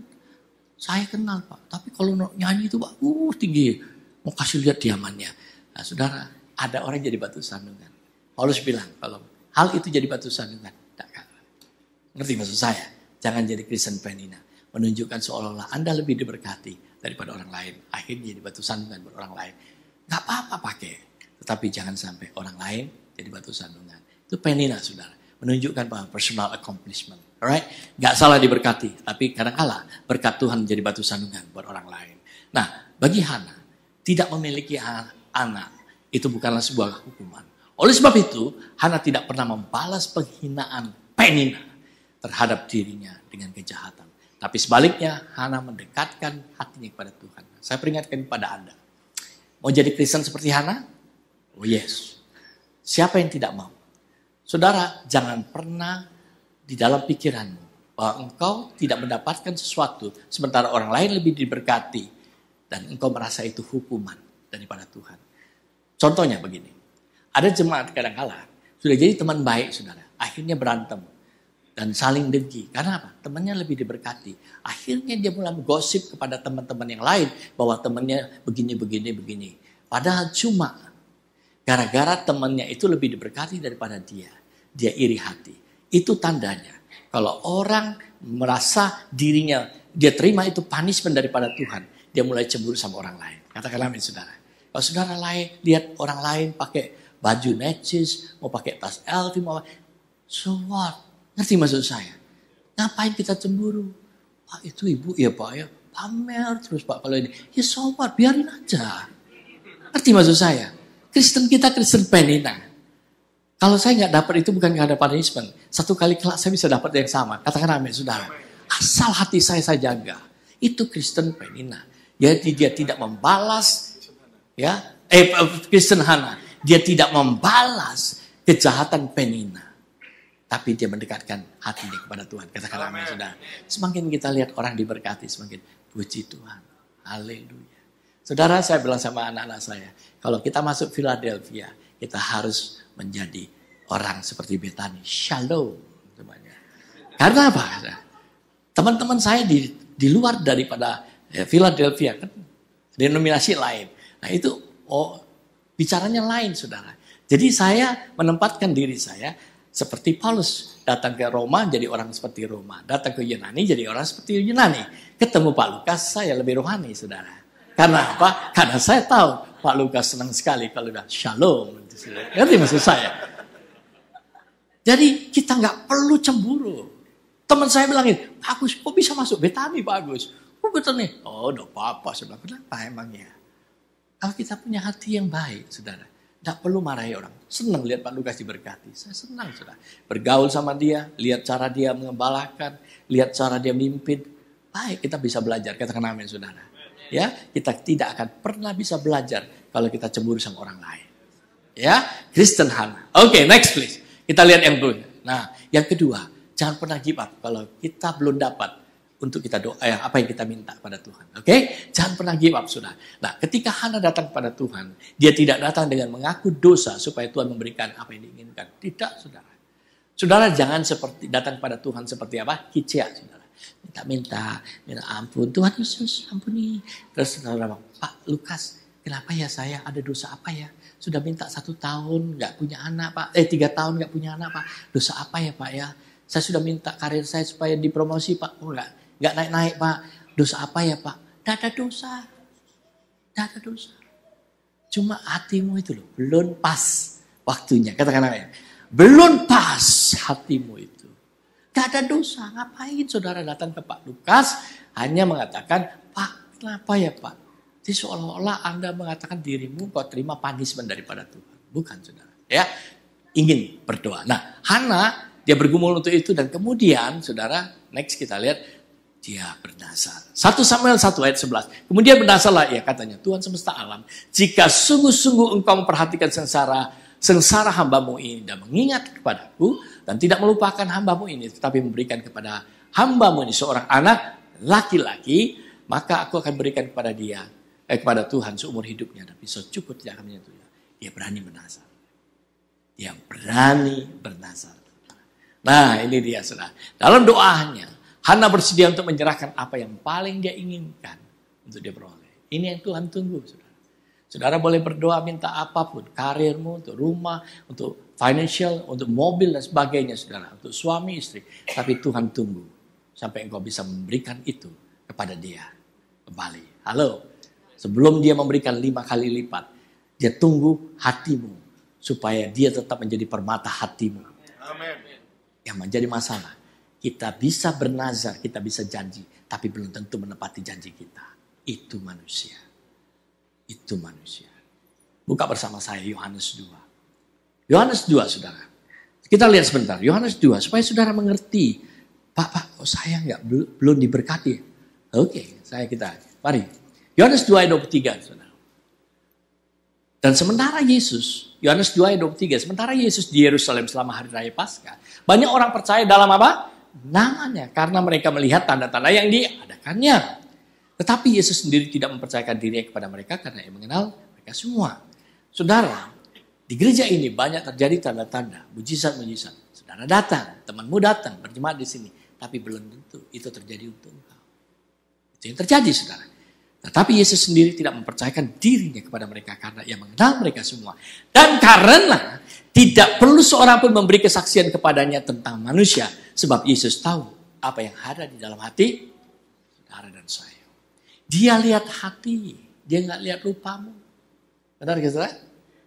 saya kenal Pak, tapi kalau nyanyi itu Pak, tinggi. Mau kasih lihat diamannya. Nah saudara, ada orang jadi batu sandungan. Paulus bilang, kalau hal itu jadi batu sandungan, tak kalah. Ngerti maksud saya? Jangan jadi Kristen Penina. Menunjukkan seolah-olah Anda lebih diberkati daripada orang lain. Akhirnya jadi batu sandungan buat orang lain. Gak apa-apa pakai. Tetapi jangan sampai orang lain jadi batu sandungan. Itu Penina, saudara. Menunjukkan bahwa personal accomplishment. Alright? Gak salah diberkati. Tapi kadang-kala berkat Tuhan menjadi batu sandungan buat orang lain. Nah, bagi Hana, tidak memiliki anak, itu bukanlah sebuah hukuman. Oleh sebab itu, Hana tidak pernah membalas penghinaan Penina terhadap dirinya dengan kejahatan. Tapi sebaliknya, Hana mendekatkan hatinya kepada Tuhan. Saya peringatkan kepada Anda. Mau jadi Kristen seperti Hana? Oh yes. Siapa yang tidak mau? Saudara, jangan pernah di dalam pikiranmu bahwa engkau tidak mendapatkan sesuatu sementara orang lain lebih diberkati dan engkau merasa itu hukuman daripada Tuhan. Contohnya begini. Ada jemaat kadang-kala sudah jadi teman baik, saudara. Akhirnya berantem. Dan saling dengki. Karena apa? Temannya lebih diberkati. Akhirnya dia mulai menggosip kepada teman-teman yang lain bahwa temannya begini. Padahal cuma gara-gara temannya itu lebih diberkati daripada dia. Dia iri hati. Itu tandanya. Kalau orang merasa dirinya, dia terima itu punishment daripada Tuhan. Dia mulai cemburu sama orang lain. Katakan amin, saudara. Kalau saudara lain, lihat orang lain pakai baju necis, mau pakai tas LV, mau so what? Ngerti maksud saya? Ngapain kita cemburu? Pak itu ibu, ya Pak ya. Pamer terus Pak kalau ini. Ya so what? Biarin aja. Ngerti maksud saya? Kristen kita Kristen penina. Kalau saya nggak dapat itu bukan nggak ada punishment. Satu kali kelak saya bisa dapat yang sama. Katakan amin, saudara. Asal hati saya jaga. Itu Kristen penina. Jadi dia tidak membalas, ya. Kristen Hana. Dia tidak membalas kejahatan penina. Tapi dia mendekatkan hatinya kepada Tuhan. Katakan amin, saudara. Semakin kita lihat orang diberkati, semakin puji Tuhan. Haleluya. Saudara, saya bilang sama anak-anak saya, kalau kita masuk Philadelphia, kita harus menjadi orang seperti Betani. Shalom. Semuanya. Karena apa? Teman-teman saya di luar daripada Philadelphia, kan denominasi lain. Nah itu, bicaranya lain, saudara. Jadi saya menempatkan diri saya seperti Paulus. Datang ke Roma jadi orang seperti Roma. Datang ke Yunani jadi orang seperti Yunani. Ketemu Pak Lukas, saya lebih rohani, saudara. Karena apa? Karena saya tahu Pak Lukas senang sekali kalau udah shalom. Ngerti maksud saya? Jadi kita nggak perlu cemburu. Teman saya bilangin, Bagus, kok bisa masuk Betani, Bagus? Oh betul nih. Oh udah apa-apa. Saya bilang, kenapa emangnya? Kalau kita punya hati yang baik, saudara. Tidak perlu marahi orang. Senang lihat Pak Lukas diberkati. Saya senang, saudara. Bergaul sama dia, lihat cara dia mengembalakan, lihat cara dia mimpin. Baik, kita bisa belajar. Katakan amin, saudara. Ya, kita tidak akan pernah bisa belajar kalau kita cemburu sama orang lain. Ya, Kristen Hana. Oke, next please. Kita lihat yang kedua. Nah, yang kedua, jangan pernah give up kalau kita belum dapat untuk kita doa apa yang kita minta pada Tuhan. Oke? Jangan pernah give up, saudara. Nah, ketika Hana datang kepada Tuhan, dia tidak datang dengan mengaku dosa supaya Tuhan memberikan apa yang diinginkan. Tidak, saudara. Saudara jangan datang pada Tuhan seperti apa? Kicea, saudara. Minta ampun. Tuhan Yesus, ampuni. Terus saudara bilang, Pak Lukas, kenapa ya saya ada dosa apa ya? Sudah minta 1 tahun nggak punya anak, Pak. 3 tahun nggak punya anak, Pak. Dosa apa ya, Pak ya? Saya sudah minta karir saya supaya dipromosi, Pak. Oh nggak naik-naik, Pak. Dosa apa ya, Pak? Tidak ada dosa. Tidak ada dosa. Cuma hatimu itu loh, belum pas waktunya. Katakan apa ya? Belum pas hatimu itu. Tidak ada dosa. Ngapain saudara datang ke Pak Lukas hanya mengatakan, Pak, kenapa ya, Pak? Jadi seolah-olah Anda mengatakan dirimu kau terima punishment daripada Tuhan. Bukan, saudara. Ya, ingin berdoa. Nah, Hana dia bergumul untuk itu dan kemudian, saudara, next kita lihat dia bernazar. 1 Samuel 1 ayat 11. Kemudian bernazarlah ia katanya, Tuhan semesta alam, jika sungguh-sungguh engkau memperhatikan sengsara hambamu ini dan mengingat kepadaku dan tidak melupakan hambamu ini, tetapi memberikan kepada hambamu ini seorang anak laki-laki, maka aku akan berikan kepada dia, kepada Tuhan seumur hidupnya dan pisau cukup tidak akan menyentuhnya. Dia berani bernazar. Dia berani bernazar. Nah ini dia, saudara. Dalam doanya, Hana bersedia untuk menyerahkan apa yang paling dia inginkan untuk dia beroleh. Ini yang Tuhan tunggu, saudara. Saudara boleh berdoa minta apapun, karirmu, untuk rumah, untuk financial, untuk mobil dan sebagainya, saudara. Untuk suami, istri. Tapi Tuhan tunggu sampai engkau bisa memberikan itu kepada dia kembali. Halo, sebelum dia memberikan 5 kali lipat, dia tunggu hatimu supaya dia tetap menjadi permata hatimu. Amin. Yang menjadi masalah, kita bisa bernazar, kita bisa janji, tapi belum tentu menepati janji kita. Itu manusia. Itu manusia. Buka bersama saya Yohanes 2. Yohanes 2, saudara. Kita lihat sebentar, Yohanes 2, supaya saudara mengerti Pak, kok saya belum diberkati? Oke, mari. Yohanes 2 ayat 23, saudara. Dan sementara Yesus, Yohanes 2 ayat 23, sementara Yesus di Yerusalem selama hari raya Paskah, banyak orang percaya dalam apa? Namanya, karena mereka melihat tanda-tanda yang diadakannya. Tetapi Yesus sendiri tidak mempercayakan dirinya kepada mereka karena ia mengenal mereka semua. Saudara, di gereja ini banyak terjadi tanda-tanda, mujizat-mujizat. Saudara datang, temanmu datang, berjemaat di sini. Tapi belum tentu itu terjadi untuk engkau. Itu yang terjadi, saudara. Tetapi Yesus sendiri tidak mempercayakan dirinya kepada mereka karena ia mengenal mereka semua. Dan karena tidak perlu seorang pun memberi kesaksian kepadanya tentang manusia. Sebab Yesus tahu apa yang ada di dalam hati saudara dan saya. Dia lihat hati, dia nggak lihat rupamu. Benar gak, saudara?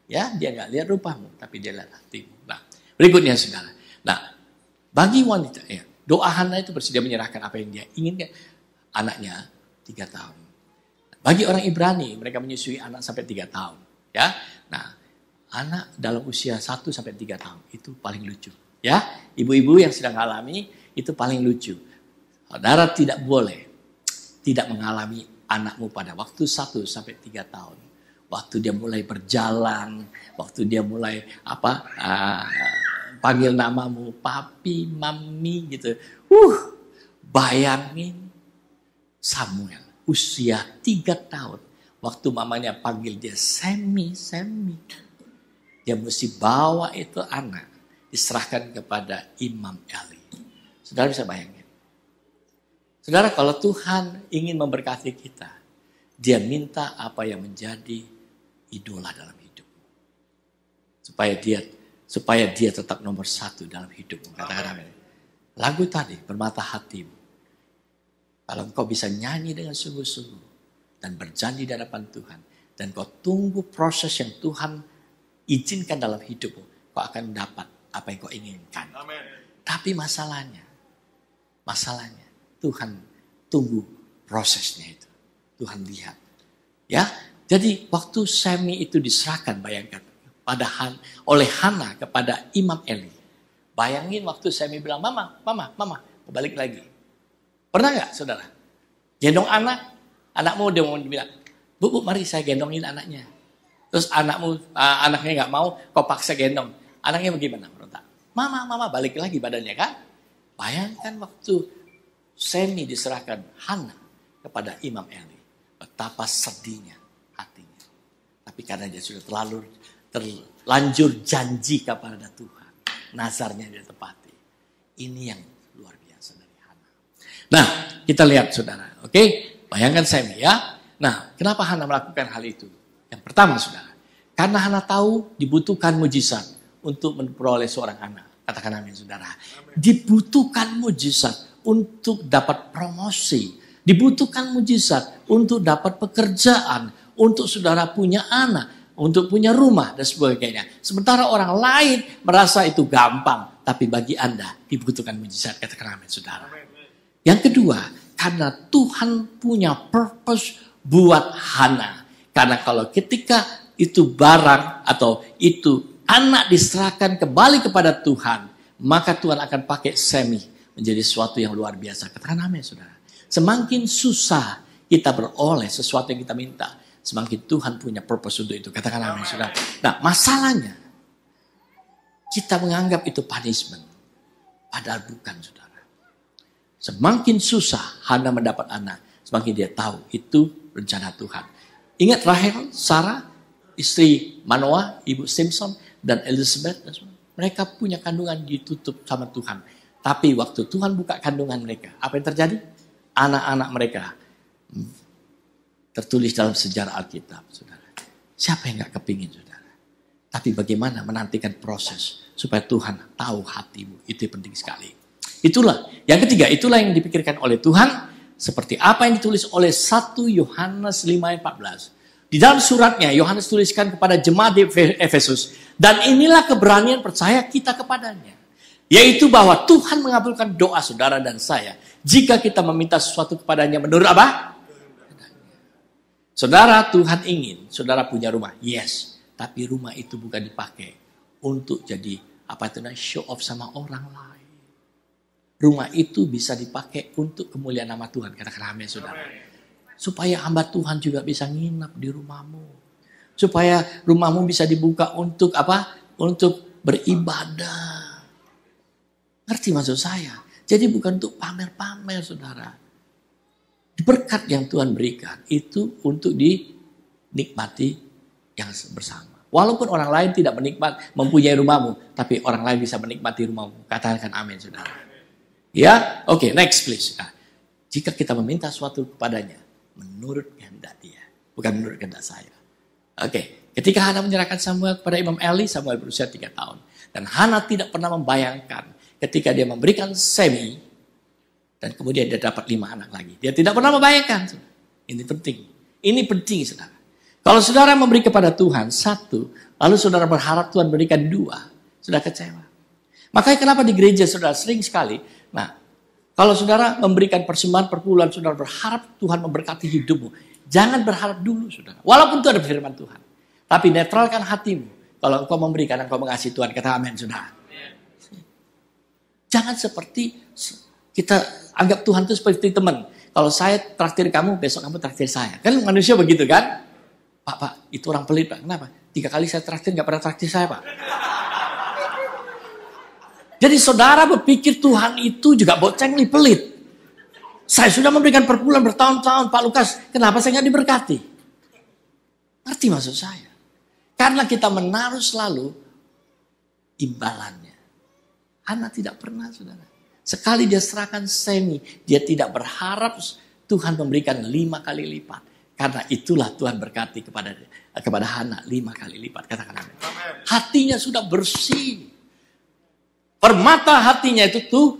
Ya, dia nggak lihat rupamu, tapi dia lihat hatimu. Nah, berikutnya, saudara. Nah, bagi wanita, ya, doa Hana itu bersedia menyerahkan apa yang dia inginkan. Anaknya 3 tahun. Bagi orang Ibrani, mereka menyusui anak sampai 3 tahun. Ya, nah, anak dalam usia 1 sampai 3 tahun itu paling lucu. Ya, ibu-ibu yang sedang mengalami itu paling lucu. Saudara tidak boleh tidak mengalami anakmu pada waktu 1 sampai 3 tahun. Waktu dia mulai berjalan, waktu dia mulai panggil namamu, papi, mami gitu. Bayangin Samuel usia 3 tahun. Waktu mamanya panggil dia Semi. Dia mesti bawa itu anak. Diserahkan kepada Imam Eli. Saudara bisa bayangin. Saudara, kalau Tuhan ingin memberkati kita, dia minta apa yang menjadi idola dalam hidupmu. Supaya dia tetap nomor 1 dalam hidupmu. Katakan amin. Lagu tadi, Permata Hatimu. Kalau engkau bisa nyanyi dengan sungguh-sungguh dan berjanji di hadapan Tuhan, dan kau tunggu proses yang Tuhan izinkan dalam hidupmu, kau akan dapat apa yang kau inginkan. Amen. Tapi masalahnya Tuhan tunggu prosesnya itu. Tuhan lihat. Ya, jadi waktu Semi itu diserahkan, bayangkan, oleh Hana kepada Imam Eli. Bayangin waktu Semi bilang, mama, balik lagi. Pernah nggak, saudara? Gendong anakmu dia mau bilang, bu, mari saya gendongin anaknya. Terus anaknya nggak mau, kau paksa gendong. Anaknya bagaimana? Mama, balik lagi badannya kan? Bayangkan waktu Semi diserahkan Hana kepada Imam Eli, betapa sedihnya hatinya. Tapi karena dia sudah terlanjur janji kepada Tuhan, nazarnya dia tepati. Ini yang luar biasa dari Hana. Nah, kita lihat, saudara. Oke, bayangkan Semi ya. Nah, kenapa Hana melakukan hal itu? Yang pertama, saudara, karena Hana tahu dibutuhkan mujizat untuk memperoleh seorang anak. Katakan amin, saudara. Dibutuhkan mujizat untuk dapat promosi. Dibutuhkan mujizat untuk dapat pekerjaan. Untuk saudara punya anak. Untuk punya rumah dan sebagainya. Sementara orang lain merasa itu gampang. Tapi bagi Anda dibutuhkan mujizat. Katakan amin, saudara. Yang kedua, karena Tuhan punya purpose buat Hana. Karena kalau ketika itu barang atau itu anak diserahkan kembali kepada Tuhan, maka Tuhan akan pakai Semi menjadi sesuatu yang luar biasa. Katakan amin, saudara. Semakin susah kita beroleh sesuatu yang kita minta, semakin Tuhan punya purpose untuk itu. Katakan amin, saudara. Nah, masalahnya kita menganggap itu punishment. Padahal bukan, saudara. Semakin susah Hana mendapat anak, semakin dia tahu itu rencana Tuhan. Ingat Rahel, Sarah, istri Manoah, ibu Simpson, dan Elizabeth, mereka punya kandungan ditutup sama Tuhan. Tapi waktu Tuhan buka kandungan mereka, apa yang terjadi? Anak-anak mereka tertulis dalam sejarah Alkitab, saudara. Siapa yang gak kepingin, saudara? Tapi bagaimana menantikan proses supaya Tuhan tahu hatimu, itu penting sekali. Itulah, yang ketiga, itulah yang dipikirkan oleh Tuhan, seperti apa yang ditulis oleh 1 Yohanes 5 ayat 14. Di dalam suratnya, Yohanes tuliskan kepada jemaat di Efesus. Dan inilah keberanian percaya kita kepadanya. Yaitu bahwa Tuhan mengabulkan doa saudara dan saya. Jika kita meminta sesuatu kepadanya menurut apa? Saudara, Tuhan ingin saudara punya rumah. Yes. Tapi rumah itu bukan dipakai untuk jadi show off sama orang lain. rumah itu bisa dipakai untuk kemuliaan nama Tuhan. Katakan amin, saudara. Supaya hamba Tuhan juga bisa nginap di rumahmu. Supaya rumahmu bisa dibuka untuk apa? Untuk beribadah. Ngerti maksud saya? Jadi bukan untuk pamer-pamer, saudara. Berkat yang Tuhan berikan itu untuk dinikmati yang bersama. Walaupun orang lain tidak mempunyai rumahmu, tapi orang lain bisa menikmati rumahmu. Katakan amin, saudara. Ya, oke, next please. Nah, jika kita meminta sesuatu kepadanya, menurut kehendak dia, bukan menurut kehendak saya. Oke, ketika Hana menyerahkan Samuel kepada Imam Eli, Samuel berusia 3 tahun. Dan Hana tidak pernah membayangkan ketika dia memberikan Semi, dan kemudian dia dapat 5 anak lagi. Dia tidak pernah membayangkan. Ini penting. Ini penting, saudara. Kalau saudara memberi kepada Tuhan 1, lalu saudara berharap Tuhan berikan 2, sudah kecewa. Makanya kenapa di gereja saudara sering sekali, nah, kalau saudara memberikan persembahan per bulan, saudara berharap Tuhan memberkati hidupmu. Jangan berharap dulu, saudara. Walaupun itu ada firman Tuhan. Tapi netralkan hatimu. Kalau engkau memberikan, engkau mengasihi Tuhan. Kata amin, saudara. Jangan seperti kita anggap Tuhan itu seperti teman. Kalau saya traktir kamu, besok kamu traktir saya. Kan manusia begitu kan? Pak, itu orang pelit, Pak. Kenapa? 3 kali saya traktir, gak pernah traktir saya, Pak. Jadi saudara berpikir Tuhan itu juga boceng pelit. Saya sudah memberikan per bulan bertahun-tahun, Pak Lukas. Kenapa saya gak diberkati? Ngerti maksud saya? Karena kita menaruh selalu imbalannya. Hana tidak pernah, saudara. Sekali dia serahkan Semi, dia tidak berharap Tuhan memberikan 5 kali lipat. Karena itulah Tuhan berkati kepada Hana 5 kali lipat. Katakan amin. Hatinya sudah bersih. Permata hatinya itu tuh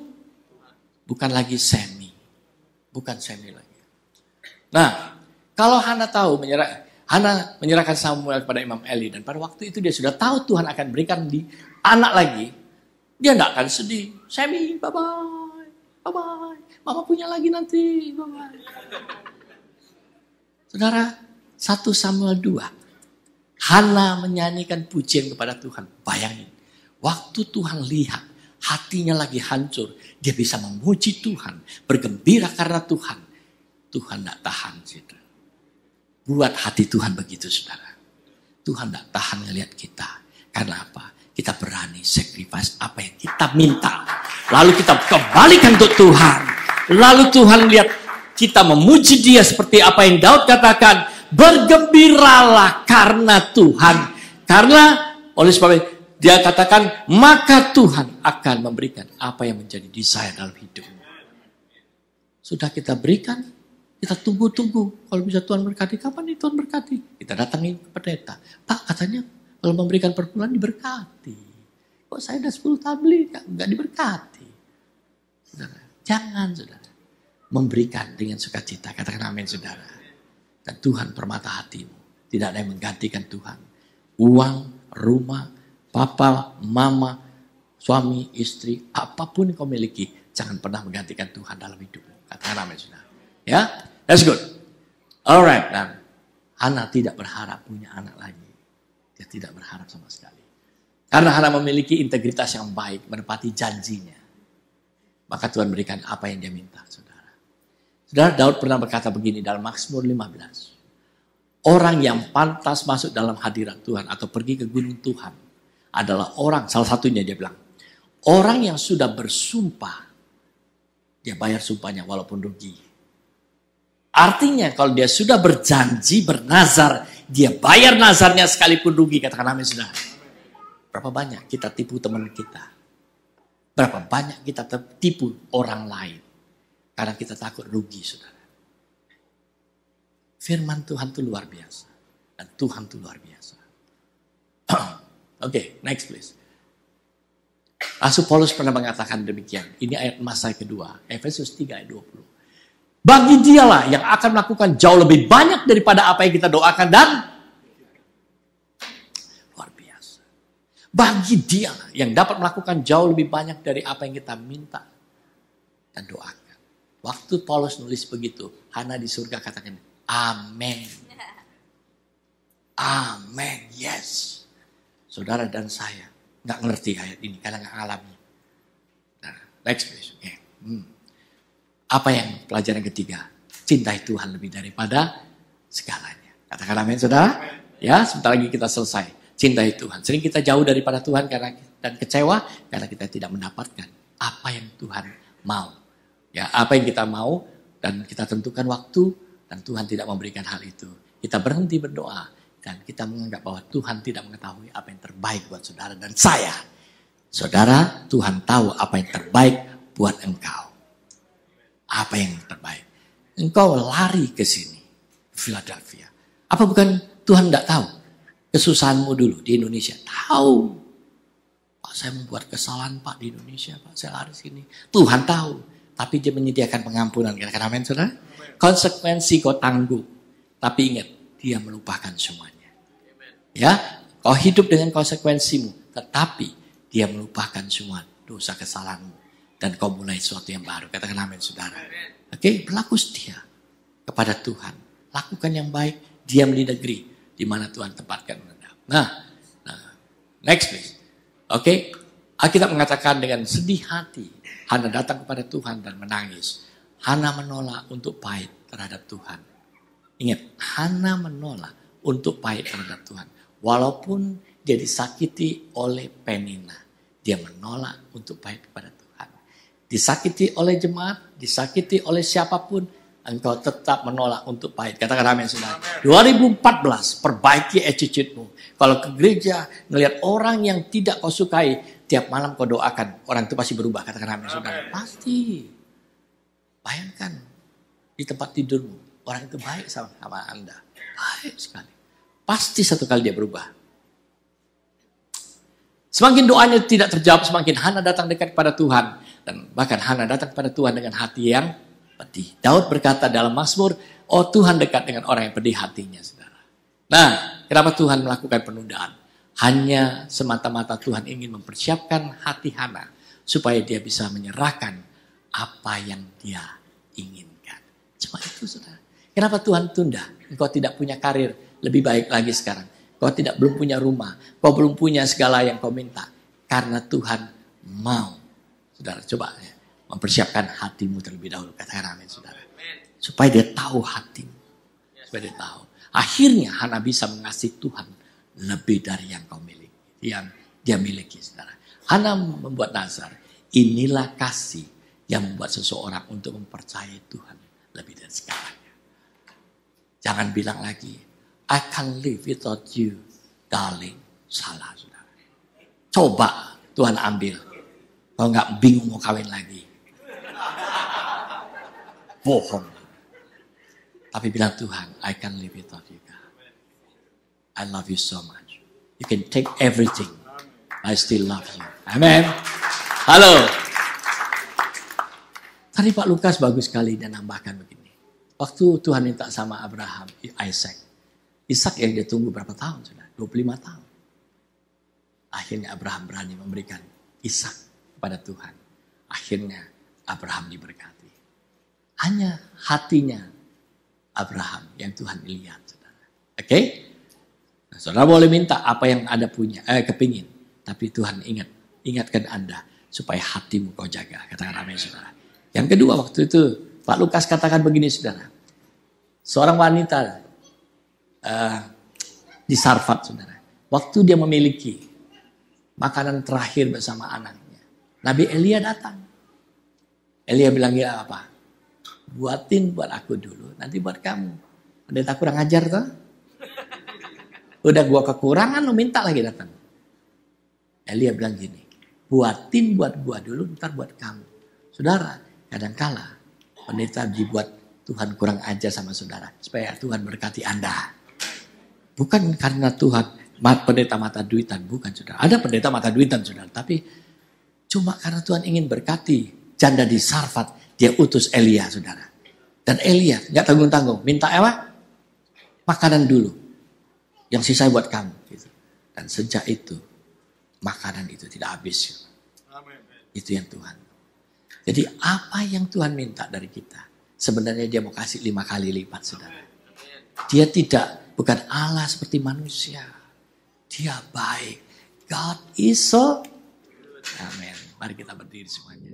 bukan lagi Semi. Bukan Semi lagi. Nah, kalau Hana tahu Hana menyerahkan Samuel kepada Imam Eli. Dan pada waktu itu dia sudah tahu Tuhan akan berikan di anak lagi. Dia tidak akan sedih. Semi, bye-bye. Bye-bye. Mama punya lagi nanti. Bye-bye. Saudara, 1 Samuel 2. Hana menyanyikan pujian kepada Tuhan. Bayangin. Waktu Tuhan lihat hatinya lagi hancur. Dia bisa memuji Tuhan. Bergembira karena Tuhan. Tuhan tidak tahan. Saudara. Buat hati Tuhan begitu, saudara. Tuhan tidak tahan ngelihat kita. Karena apa? Kita berani sacrifice apa yang kita minta. Lalu kita kembalikan untuk Tuhan. Lalu Tuhan lihat kita memuji dia seperti apa yang Daud katakan. Bergembiralah karena Tuhan. Karena oleh sebab itu dia katakan maka Tuhan akan memberikan apa yang menjadi desire dalam hidupmu. Sudah kita berikan. Kita tunggu-tunggu. Kalau bisa Tuhan berkati. Kapan nih Tuhan berkati? Kita datangin ke pendeta. Pak katanya. Kalau memberikan per bulan diberkati. Kok saya udah 10 tahun beli, nggak diberkati. Saudara, jangan saudara. Memberikan dengan sukacita. Katakan amin saudara. Dan Tuhan permata hatimu. Tidak ada yang menggantikan Tuhan. Uang, rumah, papa, mama, suami, istri, apapun yang kau miliki. Jangan pernah menggantikan Tuhan dalam hidupmu. Katakan amin saudara. Ya, that's good. Alright, dan Hana tidak berharap punya anak lagi. Dia tidak berharap sama sekali. Karena Hana memiliki integritas yang baik, menepati janjinya. Maka Tuhan berikan apa yang dia minta, saudara. Saudara, Daud pernah berkata begini dalam Mazmur 15. Orang yang pantas masuk dalam hadirat Tuhan atau pergi ke gunung Tuhan adalah orang, salah satunya dia bilang, orang yang sudah bersumpah, dia bayar sumpahnya walaupun rugi. Artinya kalau dia sudah berjanji, bernazar, dia bayar nazarnya sekalipun rugi. Katakan amin saudara. Berapa banyak kita tipu teman kita. Berapa banyak kita tipu orang lain. Karena kita takut rugi saudara. Firman Tuhan itu luar biasa. Dan Tuhan itu luar biasa. Oke, next please. Rasul Paulus pernah mengatakan demikian. Ini ayat masa kedua. Efesus 3 ayat 20. Bagi dialah yang akan melakukan jauh lebih banyak daripada apa yang kita doakan dan luar biasa. Bagi dialah yang dapat melakukan jauh lebih banyak dari apa yang kita minta dan doakan. Waktu Paulus nulis begitu, Hana di surga katakan, amin. Amin, yes. Saudara dan saya nggak ngerti ayat ini karena nggak alami. Nah, next please. Okay. Apa yang pelajaran ketiga? Cintai Tuhan lebih daripada segalanya. Katakan amin, saudara. Ya, sebentar lagi kita selesai. Cintai Tuhan. Sering kita jauh daripada Tuhan dan kecewa karena kita tidak mendapatkan apa yang Tuhan mau. Ya, apa yang kita mau dan kita tentukan waktu dan Tuhan tidak memberikan hal itu. Kita berhenti berdoa dan kita menganggap bahwa Tuhan tidak mengetahui apa yang terbaik buat saudara dan saya. Saudara, Tuhan tahu apa yang terbaik buat engkau. Apa yang terbaik? Engkau lari ke sini, Philadelphia. Apa bukan Tuhan tidak tahu kesusahanmu dulu di Indonesia? Tahu. Pak, saya membuat kesalahan Pak di Indonesia, Pak. Saya lari sini. Tuhan tahu. Tapi dia menyediakan pengampunan. Katakan amin, saudara. Konsekuensi kau tanggung. Tapi ingat, dia melupakan semuanya. Ya, kau hidup dengan konsekuensimu. Tetapi dia melupakan semua dosa kesalahanmu. Dan kau mulai sesuatu yang baru. Katakan amin, saudara. Oke, berlaku setia kepada Tuhan. Lakukan yang baik. Diam di negeri di mana Tuhan tempatkan Anda. Nah, next please. Oke, Alkitab mengatakan dengan sedih hati Hana datang kepada Tuhan dan menangis. Hana menolak untuk pahit terhadap Tuhan. Ingat, Hana menolak untuk pahit terhadap Tuhan. Walaupun dia disakiti oleh Penina, dia menolak untuk pahit kepada Tuhan. Disakiti oleh jemaat, disakiti oleh siapapun, engkau tetap menolak untuk pahit. Katakan amin, saudara. 2014, perbaiki attitude-mu. Kalau ke gereja, ngelihat orang yang tidak kau sukai, tiap malam kau doakan, orang itu pasti berubah. Katakan amin, saudara. Pasti. Bayangkan, di tempat tidurmu, orang itu baik sama Anda. Baik sekali. Pasti satu kali dia berubah. Semakin doanya tidak terjawab, semakin Hana datang dekat kepada Tuhan. Dan bahkan Hana datang kepada Tuhan dengan hati yang pedih. Daud berkata dalam Mazmur, oh Tuhan dekat dengan orang yang pedih hatinya, saudara. Nah, kenapa Tuhan melakukan penundaan? Hanya semata-mata Tuhan ingin mempersiapkan hati Hana supaya dia bisa menyerahkan apa yang dia inginkan. Cuma itu, saudara. Kenapa Tuhan tunda? Engkau tidak punya karir lebih baik lagi sekarang. Kau belum punya rumah. Kau belum punya segala yang kau minta. Karena Tuhan mau. Saudara, coba ya, mempersiapkan hatimu terlebih dahulu. Katakan amin, saudara. Supaya dia tahu hatimu. Supaya dia tahu. Akhirnya Hana bisa mengasihi Tuhan lebih dari yang kau miliki. Yang dia miliki, saudara. Hana membuat nazar. Inilah kasih yang membuat seseorang untuk mempercayai Tuhan lebih dari segalanya. Jangan bilang lagi, I can't live without you, darling. Salah, saudara. Coba Tuhan ambil. Kalau nggak bingung mau kawin lagi. Bohong. Tapi bilang Tuhan, I can't live without you, God. I love you so much. You can take everything. I still love you. Amen. Halo. Tadi Pak Lukas bagus sekali dan nambahkan begini. Waktu Tuhan minta sama Abraham, Ishak yang dia tunggu berapa tahun sudah? 25 tahun. Akhirnya Abraham berani memberikan Ishak kepada Tuhan. Akhirnya Abraham diberkati. Hanya hatinya Abraham yang Tuhan lihat, saudara. Oke? Nah, saudara boleh minta apa yang Anda punya, kepingin. Tapi Tuhan ingatkan Anda supaya hatimu kau jaga. Katakan amin, saudara. Yang kedua, waktu itu Pak Lukas katakan begini, saudara. Seorang wanita di Sarfat, saudara. Waktu dia memiliki makanan terakhir bersama anaknya, Nabi Elia datang. Elia bilang, ya apa? Buatin buat aku dulu, nanti buat kamu. Pendeta kurang ajar tuh. Udah gua kekurangan, lu minta lagi datang. Elia bilang gini, buatin buat gua dulu, ntar buat kamu. Saudara, kadangkala pendeta dibuat Tuhan kurang ajar sama saudara, supaya Tuhan berkati Anda. Bukan karena Tuhan pendeta mata duitan, bukan, saudara. Ada pendeta mata duitan, saudara, tapi cuma karena Tuhan ingin berkati janda di Sarfat, dia utus Elia, saudara. Dan Elia nggak tanggung-tanggung, minta makanan dulu, yang sisa buat kamu. Gitu. Dan sejak itu makanan itu tidak habis. Amen. Itu yang Tuhan. Jadi apa yang Tuhan minta dari kita, sebenarnya dia mau kasih 5 kali lipat, saudara. Dia bukan Allah seperti manusia. Dia baik. God is so. Amin. Mari kita berdiri semuanya.